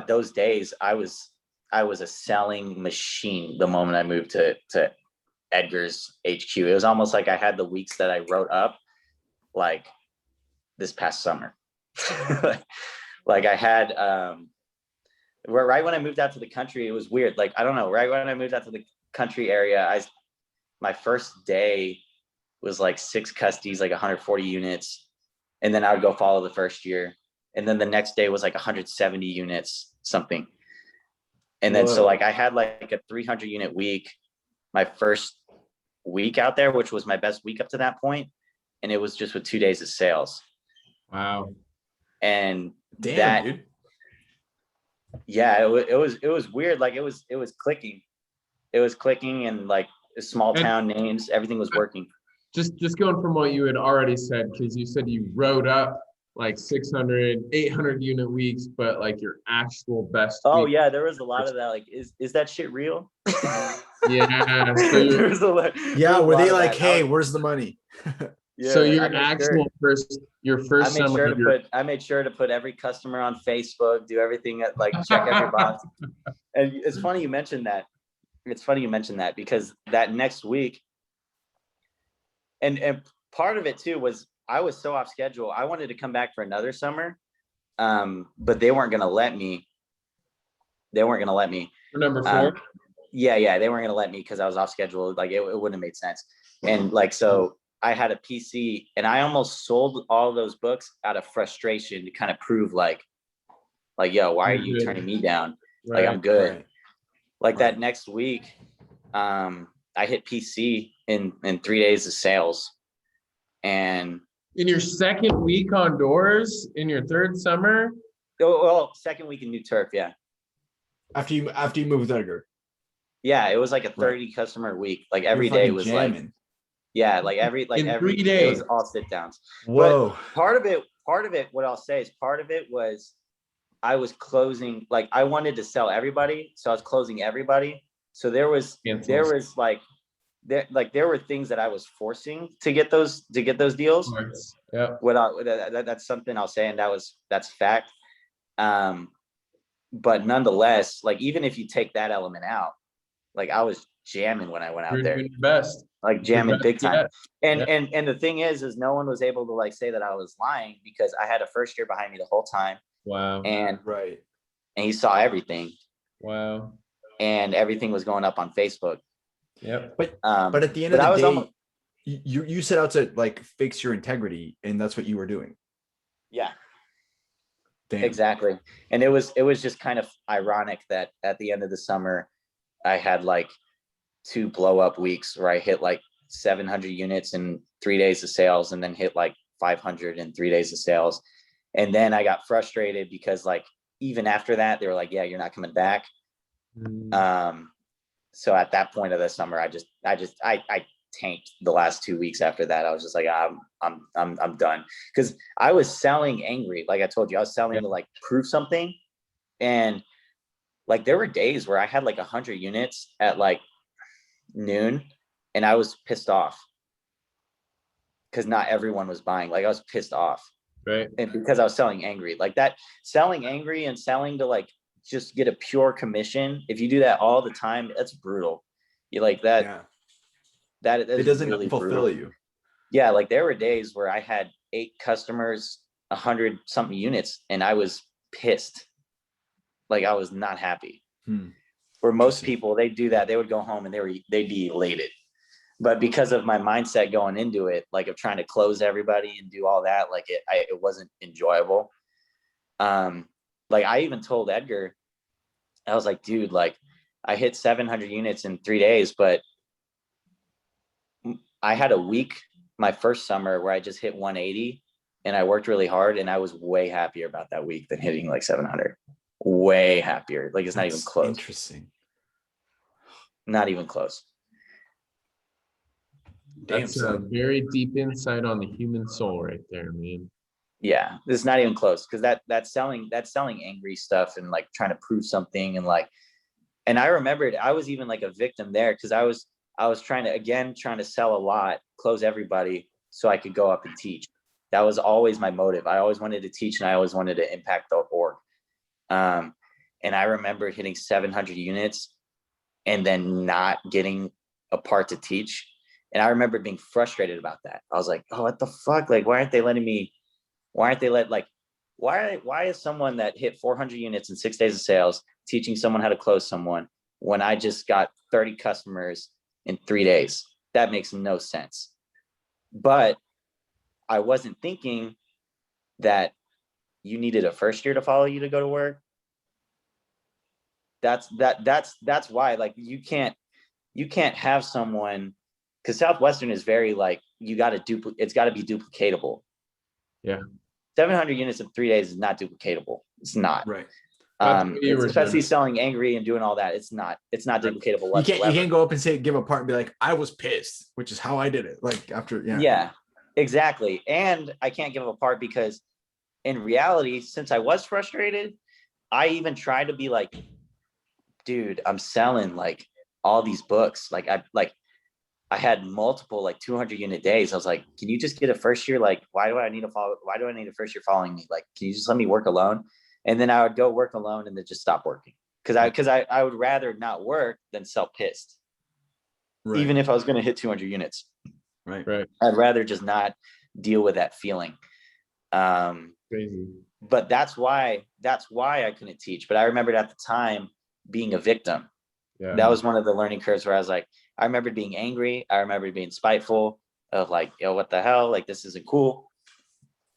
those days I was a selling machine the moment I moved to Edgar's HQ. It was almost like I had the weeks that I wrote up like this past summer. Like I had right when I moved out to the country, it was weird. Like I don't know, right when I moved out to the country area, my first day was like 6 custodies, like 140 units, and then I would go follow the first year, and then the next day was like 170 units something. And then, so like I had like a 300 unit week, my first week out there, which was my best week up to that point. And it was just with 2 days of sales. Wow. And Damn, that, dude. yeah, it was weird. Like it was clicking. It was clicking, and like small town names, everything was working. Just going from what you had already said, because you said you wrote up like 600, 800 unit weeks, but like your actual best Oh week. yeah, there was a lot of that. Like, is that shit real? Yeah. So There was a lot, Yeah, were were they like, hey, where's the money? yeah, so your actual your first summer of your I made sure to put every customer on Facebook, do everything at like check every box. And it's funny you mentioned that. It's funny you mentioned that, because that next week, and part of it too was I was so off schedule. I wanted to come back for another summer, but they weren't gonna let me. They weren't gonna let me. for number 4. Yeah, they weren't gonna let me because I was off schedule. Like it wouldn't have made sense. And like, so I had a PC, and I almost sold all those books out of frustration to kind of prove like, yo, why are you turning me down? Right. Like I'm good. Right. Like that next week, I hit PC in 3 days of sales. And In your second week on doors, in your third summer? well, second week in New Turf, yeah. After you moved with Edgar. Yeah, it was like a 30 customer week. Like every You're day fucking was jamming. like, yeah, like every In 3 it days. was all sit downs. Whoa. But part of it, what I'll say is part of it was I was closing, like I wanted to sell everybody, so I was closing everybody. So there was like there were things that I was forcing to get those deals. Yeah. That's something I'll say, and that's fact. But nonetheless, like even if you take that element out, like I was jamming when I went out You're there. doing your best. Like jamming big time. Yet. And the thing is no one was able to like say that I was lying, because I had a first year behind me the whole time. Wow. And Right. and he saw everything. Wow. And everything was going up on Facebook. Yep. But at the end of the day, you set out to like fix your integrity, and that's what you were doing. Yeah. Damn. Exactly. And it was just kind of ironic that at the end of the summer, I had like 2 blow up weeks where I hit like 700 units in 3 days of sales, and then hit like 500 in 3 days of sales. And then I got frustrated because like, even after that, they were like, yeah, you're not coming back. So at that point of the summer, I tanked the last 2 weeks after that. I was just like, I'm done. Cause I was selling angry. Like I told you, I was selling to like prove something. And like, there were days where I had like 100 units at like noon, and I was pissed off because not everyone was buying. Like I was pissed off. Right. And because I was selling angry, like that, selling angry and selling to like just get a pure commission. If you do that all the time, that's brutal. You like that. Yeah. That It doesn't really fulfill brutal. you. Yeah, like there were days where I had 8 customers, 100 something units, and I was pissed. Like I was not happy. Where most people, they do that, they would go home and they'd be elated. But because of my mindset going into it, like of trying to close everybody and do all that, like it wasn't enjoyable. Like I even told Edgar, I was like, dude, like I hit 700 units in 3 days, but I had a week, my first summer, where I just hit 180, and I worked really hard, and I was way happier about that week than hitting like 700. Way happier. Like it's not even close. Interesting. Not even close. That's a very deep insight on the human soul right there, man. Yeah, it's not even close, because that's selling angry stuff and like trying to prove something, and like, and I remembered I was even like a victim there, because I was trying to sell a lot, close everybody, so I could go up and teach. That was always my motive. I always wanted to teach, and I always wanted to impact the org. And I remember hitting 700 units and then not getting a part to teach. And I remember being frustrated about that. I was like, oh, what the fuck? Like, why aren't they why is someone that hit 400 units in 6 days of sales teaching someone how to close someone when I just got 30 customers in 3 days? That makes no sense. But I wasn't thinking that you needed a first year to follow you to go to work. that's why, like, you can't have someone, because Southwestern is very like, you got to it's got to be duplicatable. Yeah. 700 units in 3 days is not duplicatable. It's not. Right. Especially selling angry and doing all that. It's not duplicatable whatsoever. You can't go up and give a part and be like, I was pissed, which is how I did it. Like after, Yeah, exactly. And I can't give a part because in reality, since I was frustrated, I even tried to be like, dude, I'm selling like all these books. I had multiple like 200 unit days. I was like, can you just get a first year? Like, why do I need a first year following me? Like, can you just let me work alone? And then I would go work alone and then just stop working. Cause I would rather not work than sell pissed. Right. Even if I was going to hit 200 units. Right. I'd rather just not deal with that feeling. Crazy. But that's why I couldn't teach. But I remembered at the time being a victim. Yeah. That was one of the learning curves where I was like, I remembered being angry. I remembered being spiteful of like, yo, what the hell? Like, this isn't cool.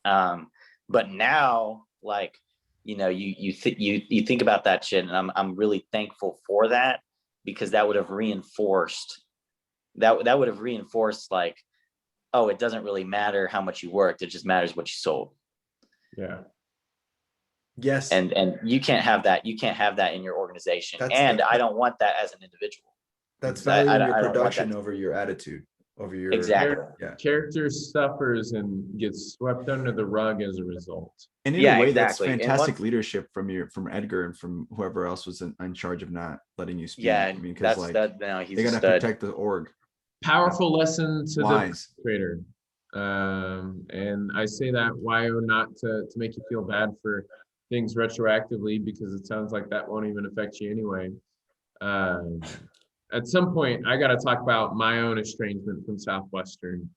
But now, like, you know, you think about that shit, and I'm really thankful for that, because that would have reinforced like, oh, it doesn't really matter how much you worked. It just matters what you sold. Yeah. Yes. And you can't have that. You can't have that in your organization. I don't want that as an individual. That's valuing your production over your attitude, over your exactly. Character suffers and gets swept under the rug as a result. And in a way, that's fantastic leadership from Edgar and from whoever else was in charge of not letting you speak. Yeah, I mean, because like he's they gotta protect the org. Powerful lesson to the trader. And I say that Guayo, not to make you feel bad for things retroactively, because it sounds like that won't even affect you anyway. At some point, I got to talk about my own estrangement from Southwestern,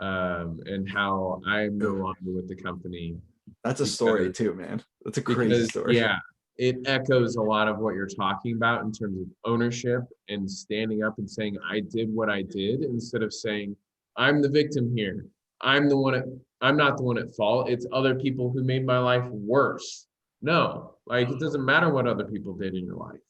and how I'm no longer with the company. That's a story too, man. That's a crazy story. Yeah, it echoes a lot of what you're talking about in terms of ownership and standing up and saying, I did what I did, instead of saying, I'm the victim here. I'm not the one at fault. It's other people who made my life worse. No, like, it doesn't matter what other people did in your life.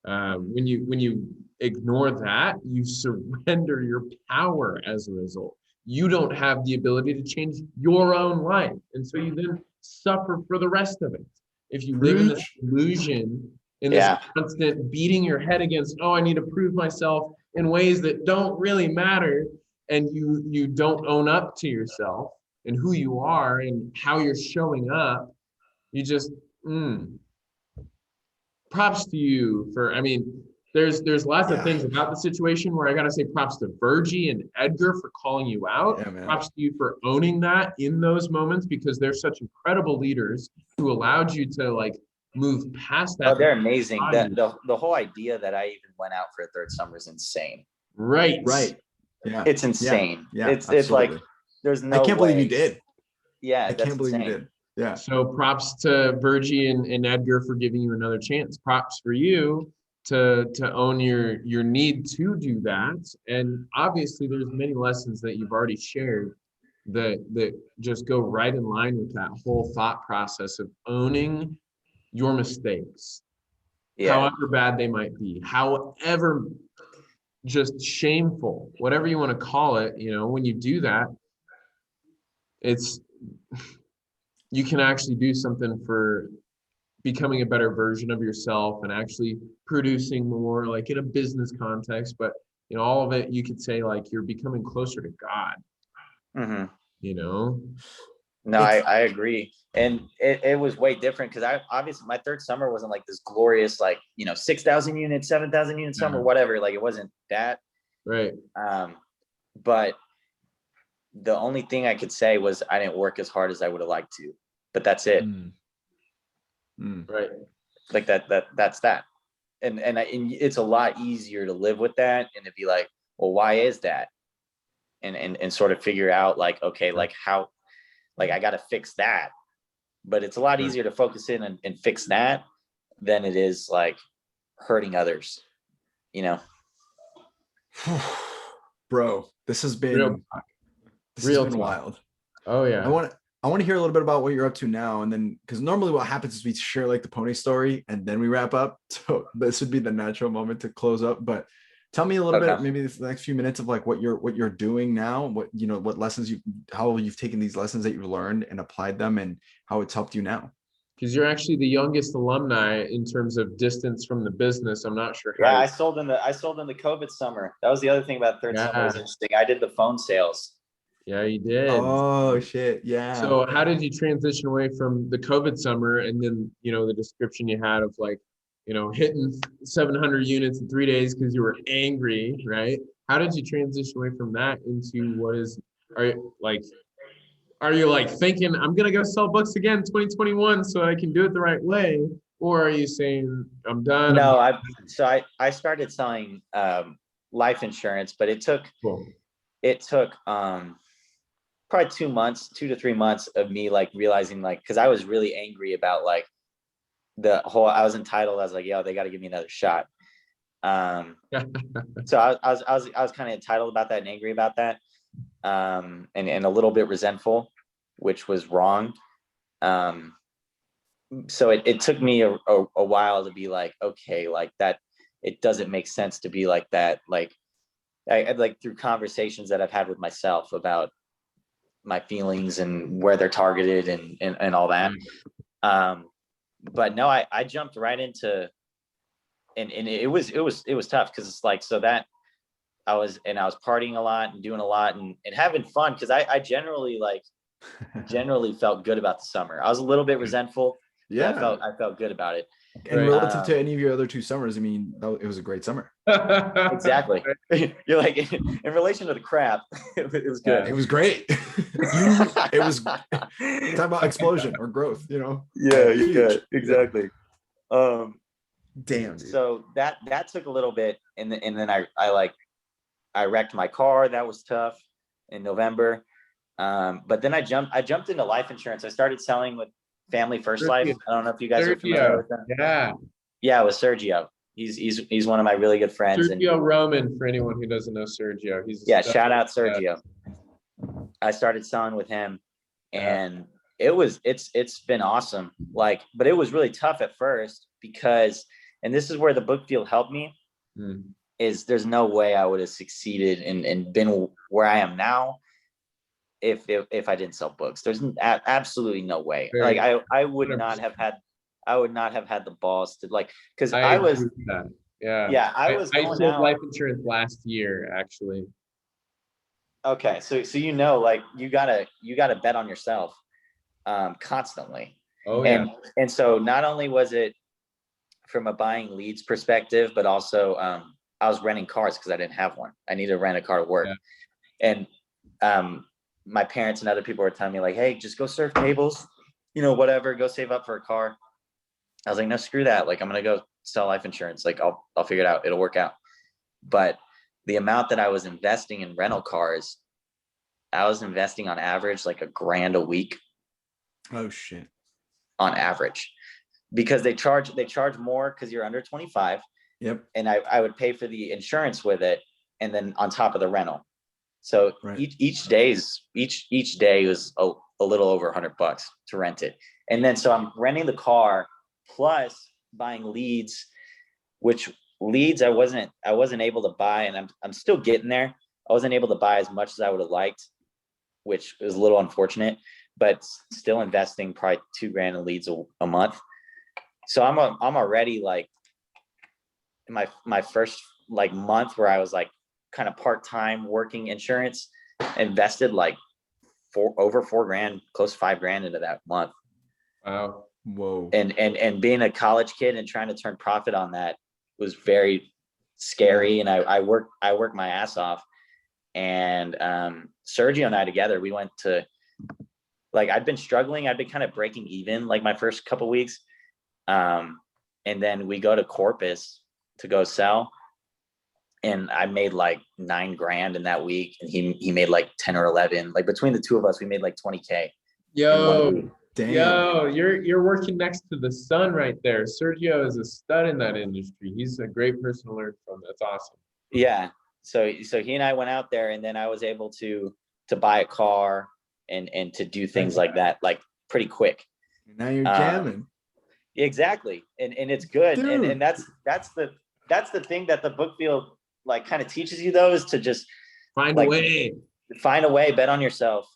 When you ignore that, you surrender your power as a result. You don't have the ability to change your own life. And so you then suffer for the rest of it. If you live in this illusion, in this constant beating your head against, oh, I need to prove myself in ways that don't really matter, and you don't own up to yourself and who you are and how you're showing up, you just, props to you for, I mean, there's lots of things about the situation where I got to say props to Virgie and Edgar for calling you out. Props to you for owning that in those moments, because they're such incredible leaders who allowed you to like move past that. Oh, they're amazing. The whole idea that I even went out for a third summer is insane. Right. Yeah. It's insane. Yeah. It's like, there's no I can't believe you did. Yeah. I can't believe you did. Yeah. So props to Virgie and Edgar for giving you another chance. Props for you to own your need to do that. And obviously there's many lessons that you've already shared that just go right in line with that whole thought process of owning your mistakes, however bad they might be, however just shameful, whatever you want to call it. You know, when you do that, you can actually do something for becoming a better version of yourself and actually producing more, like in a business context. But you know, all of it, you could say like you're becoming closer to God. Mm-hmm. You know? No, I agree. And it was way different, because obviously my third summer wasn't like this glorious, like, you know, 6,000 units, 7,000 unit summer, whatever. Like, it wasn't that. Right. But the only thing I could say was I didn't work as hard as I would have liked to, but that's it. Right. Like that's that. And it's a lot easier to live with that and to be like, well, why is that? And sort of figure out like, okay, like how, like I got to fix that. But it's a lot easier to focus in and fix that than it is like hurting others, you know? Bro, this has been real wild. Oh yeah. I want to hear a little bit about what you're up to now, and then because normally what happens is we share like the pony story and then we wrap up. So this would be the natural moment to close up. But tell me a little bit, maybe the next few minutes of like what you're doing now, what lessons how you've taken these lessons that you've learned and applied them, and how it's helped you now. Because you're actually the youngest alumni in terms of distance from the business. I'm not sure how. Yeah, I sold in the COVID summer. That was the other thing about third summer was interesting. I did the phone sales. Yeah, you did. Oh shit, yeah. So how did you transition away from the COVID summer and then, the description you had of like, hitting 700 units in 3 days because you were angry, right? How did you transition away from that into are you like thinking I'm going to go sell books again 2021 so I can do it the right way? Or are you saying I'm done? No, I started selling life insurance, but it took probably 2 to 3 months of me like realizing like, because I was really angry about like I was entitled. I was like, yo, they got to give me another shot. So I was kind of entitled about that and angry about that, and a little bit resentful, which was wrong. So it took me a while to be like, okay, like that, it doesn't make sense to be like that. Like I like through conversations that I've had with myself about my feelings and where they're targeted and all that. But no, I jumped right into, and it was tough because it's like, so that I was partying a lot and doing a lot and having fun because I generally felt good about the summer. I was a little bit resentful. Yeah, I felt good about it. And relative to any of your other 2 summers, I mean, it was a great summer. Exactly. You're like, in relation to the crap, it was good. It was great. It was talk about explosion or growth, Yeah, exactly. Damn. Dude. So that took a little bit, and then I wrecked my car. That was tough in November. But then I jumped into life insurance. I started selling with Family First Life. I don't know if you guys are familiar with them. Yeah, with Sergio. He's one of my really good friends. Sergio Roman, for anyone who doesn't know Sergio. Shout out Sergio. I started selling with him, and it's been awesome. Like, but it was really tough at first because, and this is where the book field helped me, is there's no way I would have succeeded and been where I am now if I didn't sell books. There's absolutely no way. Like I would not have had the balls to because I was I sold life insurance last year actually. Okay, so like you gotta bet on yourself constantly. And so not only was it from a buying leads perspective, but also I was renting cars because I didn't have one. I needed to rent a car to work. And my parents and other people were telling me like, hey, just go surf tables, whatever, go save up for a car. I was like, no, screw that. Like, I'm going to go sell life insurance. Like, I'll figure it out. It'll work out. But the amount that I was investing in rental cars, I was investing on average like $1,000 a week. Oh shit. On average, because they charge more because you're under 25. Yep. And I would pay for the insurance with it, and then on top of the rental. So each day was a little over $100 to rent it. And then so I'm renting the car plus buying leads, which leads I wasn't able to buy, and I'm still getting there. I wasn't able to buy as much as I would have liked, which is a little unfortunate, but still investing probably $2,000 in leads a month. So I'm already like in my first like month where I was like kind of part-time working insurance, invested like over $4,000, close to $5,000 into that month. Wow. Whoa. And being a college kid and trying to turn profit on that was very scary. And I worked my ass off. And Sergio and I together, we went to, like, I'd been struggling. I'd been kind of breaking even like my first couple weeks. And then we go to Corpus to go sell. And I made like $9,000 in that week. And he made like 10 or 11, like between the two of us, we made like 20K. Yo, damn. Yo, you're working next to the sun right there. Sergio is a stud in that industry. He's a great person to learn from. That's awesome. Yeah. So he and I went out there, and then I was able to buy a car and to do things like that, like pretty quick. Now you're jamming. Exactly. And it's good. Dude. And that's the thing that the book field like kind of teaches you, though, is to just Find like, a way, bet on yourself.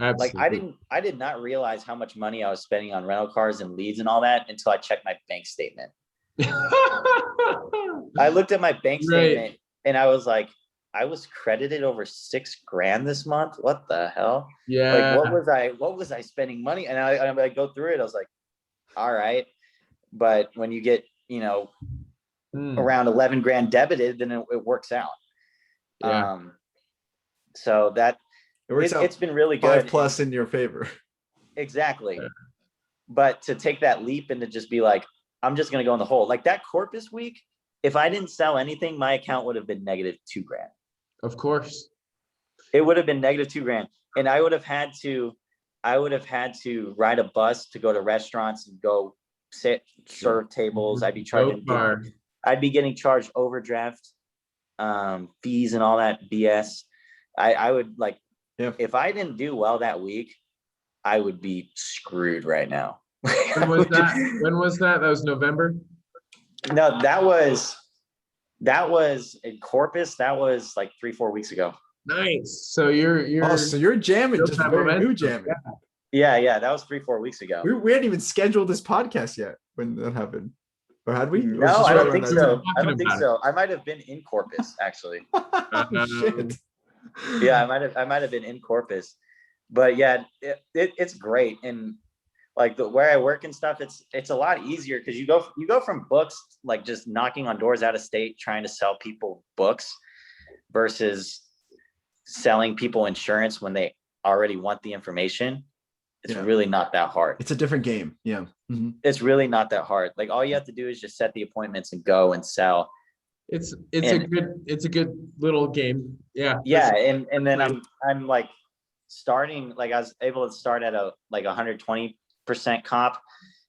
Absolutely. Like I did not realize how much money I was spending on rental cars and leads and all that until I checked my bank statement. I looked at my bank statement and I was like, I was credited over $6,000 this month. What the hell? Yeah. Like, what was I spending money? And I go through it. I was like, all right. But when you get, around 11 grand debited, then it works out. Yeah. So that it's been really good. 5+ in your favor. Exactly. Yeah. But to take that leap and to just be like, I'm just going to go in the hole. Like that Corpus week, if I didn't sell anything, my account would have been -$2,000. Of course. It would have been -$2,000. And I would have had to ride a bus to go to restaurants and go serve tables. I'd be getting charged overdraft fees and all that BS. I would like, if I didn't do well that week, I would be screwed right now. When was that? When was that? That was November? No, that was in Corpus. That was like 3-4 weeks ago. Nice. So you're jamming, just very new jamming. Yeah. That was 3-4 weeks ago. We hadn't even scheduled this podcast yet when that happened. Or had we? No, I don't think so. I might have been in Corpus, actually. Shit. Yeah, I might have been in Corpus. But yeah, it's great. And like where I work and stuff, it's a lot easier because you go from books, like just knocking on doors out of state trying to sell people books, versus selling people insurance when they already want the information. It's really not that hard. It's a different game. Yeah. Mm-hmm. It's really not that hard. Like all you have to do is just set the appointments and go and sell. It's a good little game. Yeah. Yeah. And then I'm like starting, like I was able to start at a 120% comp.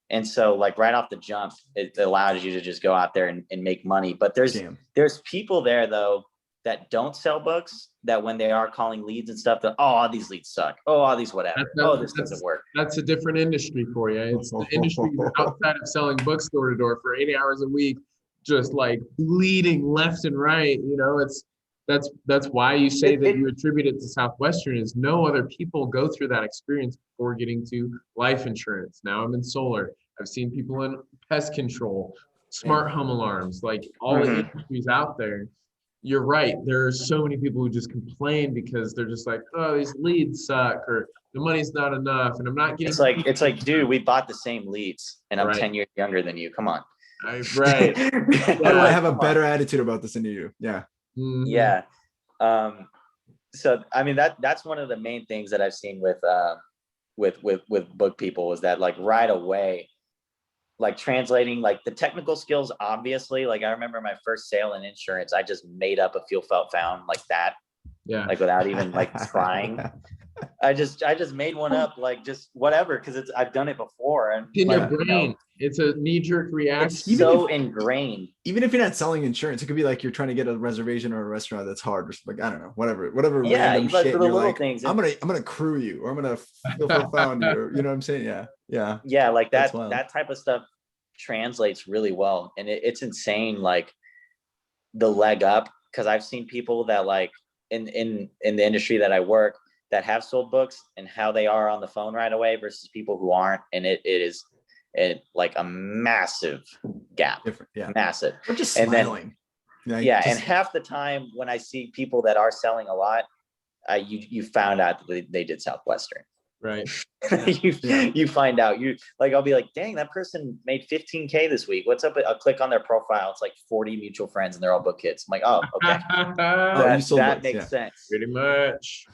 And so like right off the jump, it allows you to just go out there and make money. But there's people there though that don't sell books, that when they are calling leads and stuff, that, oh, these leads suck. Oh, these whatever. This doesn't work. That's a different industry for you. It's the industry outside of selling books door to door for 80 hours a week, just like bleeding left and right. That's why you say that you attribute it to Southwestern, is no other people go through that experience before getting to life insurance. Now I'm in solar. I've seen people in pest control, smart home alarms, like all the industries out there. You're right. There are so many people who just complain because they're just like, oh, these leads suck, or the money's not enough, and I'm not getting. It's like, dude, we bought the same leads, and I'm 10 years younger than you. Come on. Right. Why do I have a better attitude about this than you? Yeah. Mm-hmm. Yeah. So I mean that's one of the main things that I've seen with book people is that like right away, like translating like the technical skills, obviously, like I remember my first sale in insurance, I just made up a feel felt found like that. Yeah. Like without even like trying. I just made one up, like just whatever, because I've done it before. And in your brain, it's a knee-jerk reaction. It's so ingrained. Even if you're not selling insurance, it could be like you're trying to get a reservation or a restaurant that's hard, or like I don't know, whatever random shit. You're like, things, I'm gonna crew you, or I'm gonna feel found you. You know what I'm saying? Yeah. Like that type of stuff translates really well, and it's insane. Like the leg up, because I've seen people that like in the industry that I work that have sold books and how they are on the phone right away versus people who aren't, and it is like a massive gap. Massive. Or just smiling. And half the time when I see people that are selling a lot, you found out that they did Southwestern. Right. You find out, I'll be like, dang, that person made 15K this week. What's up? I'll click on their profile. It's like 40 mutual friends and they're all book kids. I'm like, oh, okay. that makes sense. Pretty much.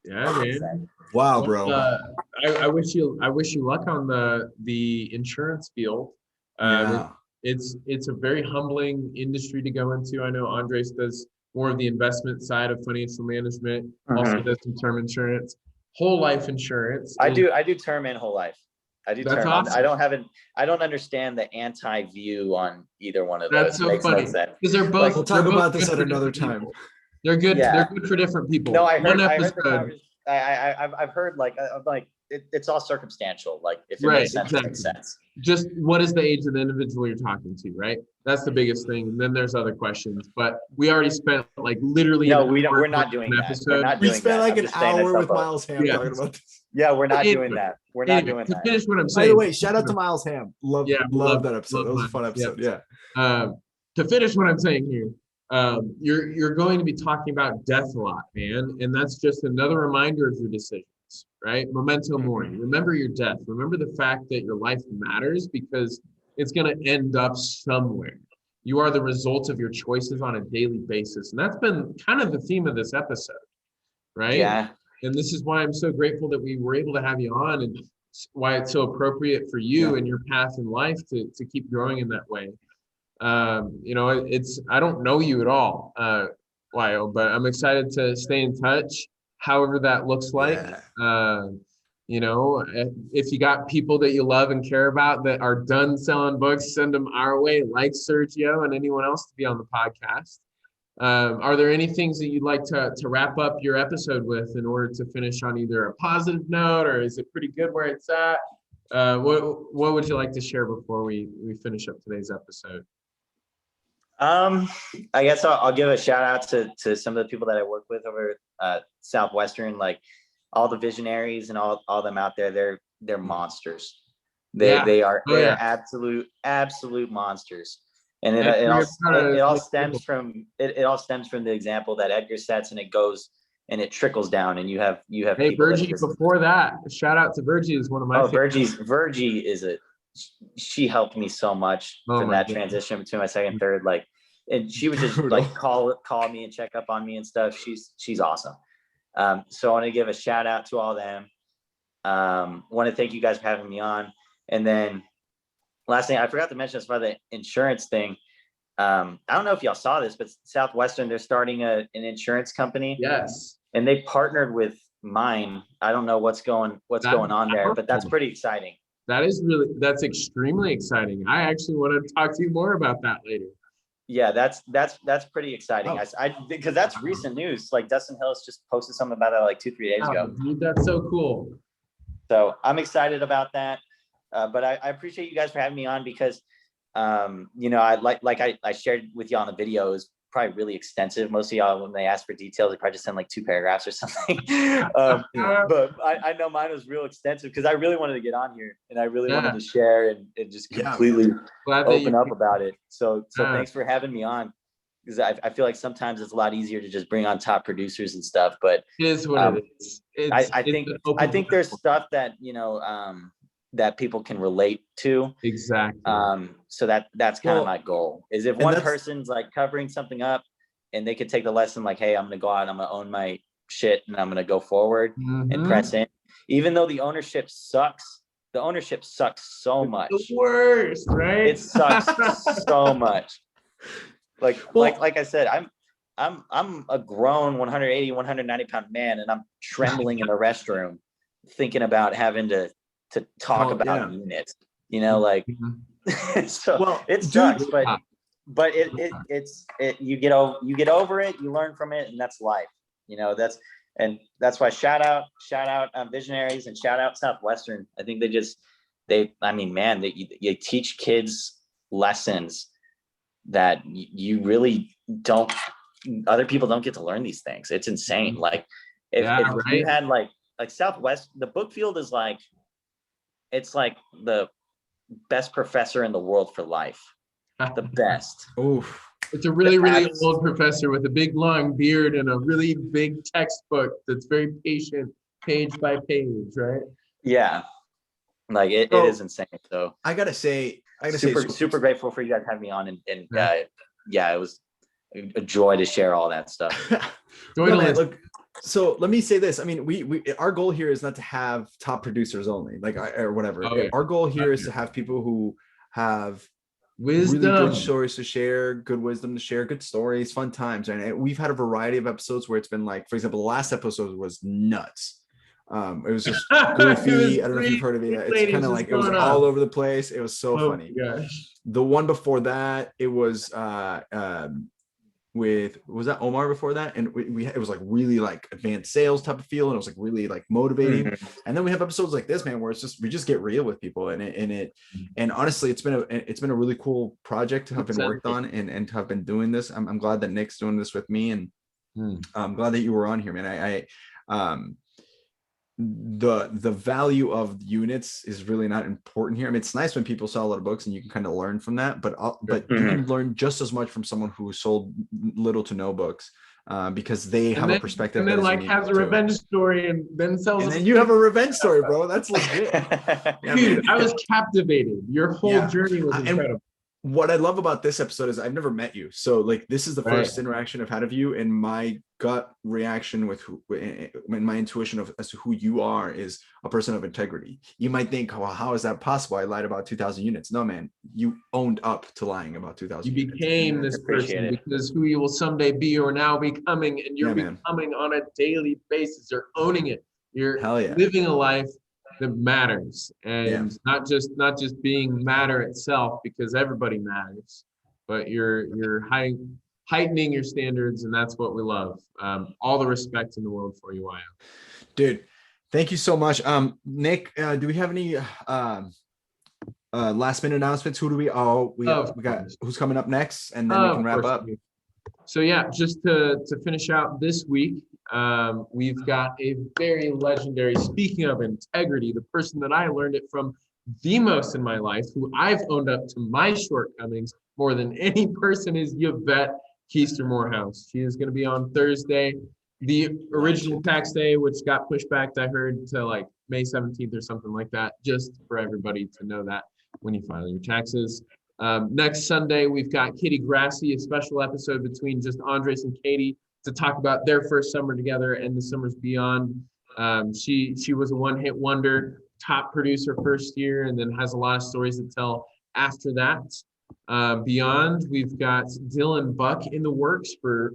Yeah, man. Wow, bro. I wish you luck on the insurance field. It's a very humbling industry to go into. I know Andres does more of the investment side of financial management, also does some term insurance, whole life insurance. I do term and whole life. I do term. Awesome. I don't understand the anti-view on either one of those. That's so funny. Because they're both. We'll talk about this at another time. They're good. Yeah. They're good for different people. No, I heard I've heard like it's all circumstantial. Like if it Right, makes sense, it exactly. makes sense. Just what is the age of the individual you're talking to, right? That's the biggest thing. And then there's other questions, but we already spent like literally No, an we don't. hour We're not doing doing an that. We're episode. not We doing spent that. like I'm an just saying hour it's with up. Miles Ham Yeah. talking about this. Yeah, we're not Anyway, doing that. We're not doing to that. finish what I'm By saying. the way, shout out to Miles Ham. Love that episode. love That was a Miles. fun episode. Yeah. To finish what I'm saying here, you're going to be talking about death a lot, man, and that's just another reminder of your decisions, right? Memento mori. Remember your death. Remember the fact that your life matters because it's going to end up somewhere. You are the result of your choices on a daily basis, and that's been kind of the theme of this episode, right? Yeah. And this is why I'm so grateful that we were able to have you on, and why it's so appropriate for you and your path in life to keep growing in that way. You know, I don't know you at all, Guayo, but I'm excited to stay in touch, however that looks like. Yeah. You know, if you got people that you love and care about that are done selling books, send them our way, like Sergio and anyone else to be on the podcast. Are there any things that you'd like to wrap up your episode with in order to finish on either a positive note, or is it pretty good where it's at? What would you like to share before we finish up today's episode? I guess I'll give a shout out to some of the people that I work with over Southwestern, like all the visionaries and all them out there. They're monsters. They are absolute monsters. And it all stems from the example that Edgar sets, and it goes and it trickles down, and you have Hey, Virgie, before that, shout out to Virgie, is one of my favorites. Virgie she helped me so much from that transition between my second and third, like, and she would just like call me and check up on me and stuff. She's awesome. So I want to give a shout out to all them. Want to thank you guys for having me on. And then last thing I forgot to mention as far as the insurance thing. I don't know if y'all saw this, but Southwestern, they're starting an insurance company. Yes. And they partnered with mine. I don't know what's going on there, but that's pretty exciting. That's extremely exciting. I actually want to talk to you more about that later. Yeah, that's pretty exciting. Because that's recent news. Like Dustin Hillis just posted something about that like 2-3 days ago. Dude, that's so cool. So I'm excited about that. But I appreciate you guys for having me on, because you know, I shared with you on the video, is probably really extensive. Most of y'all, when they ask for details, they probably just send like 2 paragraphs or something. But I know mine was real extensive because I really wanted to get on here, and I really wanted to share and just completely open up about it. So thanks for having me on, because I feel like sometimes it's a lot easier to just bring on top producers and stuff. But it is what it is. I think there's stuff that, you know, that people can relate to. Exactly. So that's kind of my goal, is if one person's like covering something up and they could take the lesson, like, hey, I'm going to go out and I'm going to own my shit and I'm going to go forward and press in, even though the ownership sucks. The ownership sucks so much. The worst, right? It sucks so much. Like I said, I'm a grown 180, 190 pound man, and I'm trembling in the restroom thinking about having to talk about units, you know, like, so it sucks, but it's you get over it, you learn from it, and that's life, you know. That's why shout out Visionaries, and shout out Southwestern. I think they teach kids lessons that you really don't, other people don't get to learn these things. It's insane. Like if you had like Southwest, the book field is like, it's like the best professor in the world for life. The best. Oof. It's a really old professor with a big long beard and a really big textbook that's very patient, page by page, right? Yeah. Like it is insane. So I gotta say, super grateful for you guys having me on, and it was a joy to share all that stuff. Look, so let me say this. I mean, we our goal here is not to have top producers only, like or whatever. Our goal here is to have people who have wisdom, really good stories to share, good wisdom to share, good stories, fun times. And we've had a variety of episodes where it's been like, for example, the last episode was nuts. It was just goofy. I don't know if you've heard of it. It's kind of like it was all over the place. It was so funny. Gosh. The one before that, it was was that Omar before that? And it was like really like advanced sales type of feel, and it was like really like motivating. And then we have episodes like this, man, where we just get real with people, and honestly, it's been a really cool project to have been worked on and to have been doing this. I'm glad that Nick's doing this with me, and I'm glad that you were on here, man. The value of units is really not important here. I mean, it's nice when people sell a lot of books and you can kind of learn from that, but you can learn just as much from someone who sold little to no books, because they have a perspective. And then like has a revenge story and then sells. And then you have a revenge story, bro. That's legit. Dude, I was captivated. Your whole journey was incredible. What I love about this episode is I've never met you. So like, this is the first interaction I've had of you, and my gut reaction my intuition as to who you are is a person of integrity. You might think, well, how is that possible? I lied about 2,000 units. No, man, you owned up to lying about 2,000 units. You became this person because who you will someday be or now becoming, and you're becoming on a daily basis. You're owning it. You're living a life that matters, and not just being matter itself, because everybody matters, but you're heightening your standards, and that's what we love. All the respect in the world for you, Guayo. Dude, thank you so much. Nick, do we have any last minute announcements? Who do we got who's coming up next, and then we can wrap up. So yeah, just to finish out this week, we've got a very legendary, speaking of integrity, the person that I learned it from the most in my life, who I've owned up to my shortcomings more than any person, is Yvette Keister Morehouse. She is going to be on Thursday, the original tax day, which got pushed back, I heard, to like May 17th or something like that, just for everybody to know that when you file your taxes. Next Sunday, we've got Katie Grassi, a special episode between just Andres and Katie to talk about their first summer together and the summers beyond. She was a one-hit wonder, top producer first year, and then has a lot of stories to tell after that. Beyond, we've got Dylan Buck in the works for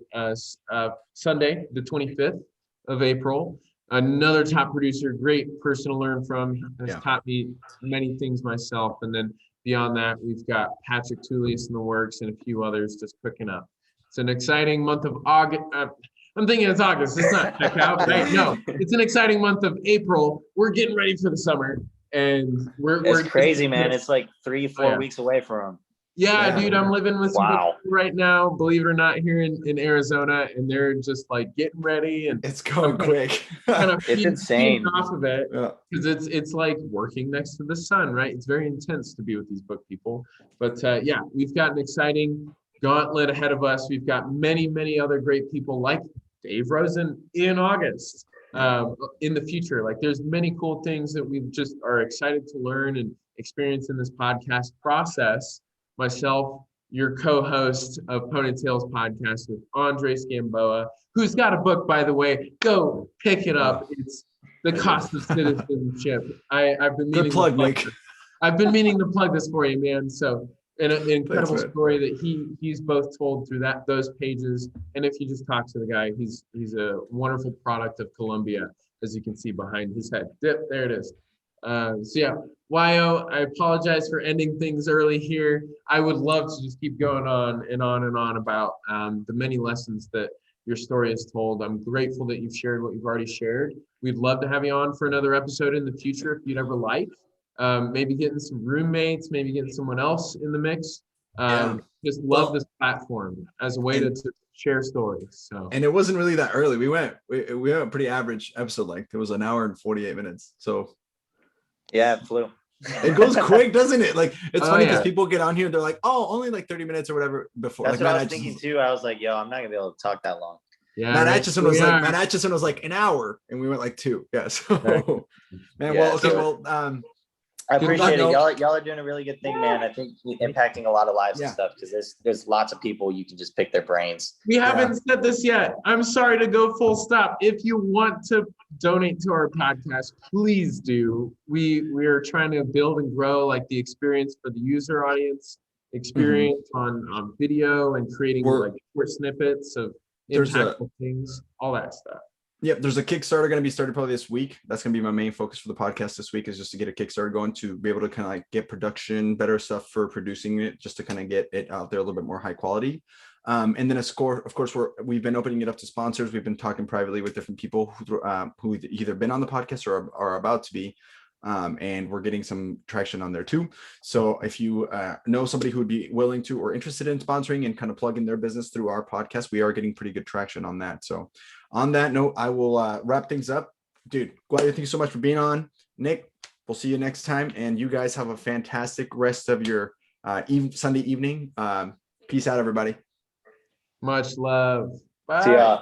Sunday, the 25th of April. Another top producer, great person to learn from, has taught me many things myself. And then beyond that, we've got Patrick Tullius in the works and a few others just cooking up. It's an exciting month of August. I'm thinking it's August. It's not checkout, right? No, it's an exciting month of April. We're getting ready for the summer, and we're crazy, man. It's like 3-4 weeks away from. Yeah, dude, I'm living with some people right now, believe it or not, here in Arizona, and they're just like getting ready, and it's going quick. Kind of it's insane off of it, because it's like working next to the sun, right? It's very intense to be with these book people, but we've got an exciting gauntlet ahead of us. We've got many other great people like Dave Rosen in August, in the future. Like, there's many cool things that we just are excited to learn and experience in this podcast process. Myself, your co-host of Ponytails podcast with Andres Gamboa, who's got a book, by the way. Go pick it up. It's The Cost of Citizenship. I've been meaning good plug, Mike. I've been meaning to plug this for you, man. So an incredible story that he's both told through those pages. And if you just talk to the guy, he's a wonderful product of Columbia, as you can see behind his head. There it is. Guayo, I apologize for ending things early here. I would love to just keep going on and on and on about the many lessons that your story has told. I'm grateful that you've shared what you've already shared. We'd love to have you on for another episode in the future if you'd ever like. Maybe getting some roommates, maybe getting someone else in the mix. Just love this platform as a way to share stories. So, and it wasn't really that early. We went a pretty average episode length. It was an hour and 48 minutes. So yeah, it flew. It goes quick, doesn't it? Like, it's funny because people get on here, they're like, oh, only like 30 minutes or whatever before. That's like, what I was thinking too. I was like, yo, I'm not gonna be able to talk that long. Yeah, Matt Atchison was like an hour, and we went like 2. Yeah. So man, I appreciate it. Y'all are doing a really good thing, man. I think impacting a lot of lives and stuff, because there's lots of people you can just pick their brains. We haven't said this yet. I'm sorry to go full stop. If you want to donate to our podcast, please do. We are trying to build and grow like the experience for the user audience, experience on video, and creating like short snippets of impactful things, all that stuff. Yep, there's a Kickstarter going to be started probably this week. That's going to be my main focus for the podcast this week, is just to get a Kickstarter going, to be able to kind of like get production, better stuff for producing it, just to kind of get it out there a little bit more high quality. And then of course, we've been opening it up to sponsors. We've been talking privately with different people who either been on the podcast or are about to be. And we're getting some traction on there too. So if you know somebody who would be willing to or interested in sponsoring and kind of plugging their business through our podcast, we are getting pretty good traction on that. So on that note, I will wrap things up. Dude, Guayo, thank you so much for being on. Nick, we'll see you next time. And you guys have a fantastic rest of your Sunday evening. Peace out, everybody. Much love. Bye. See ya.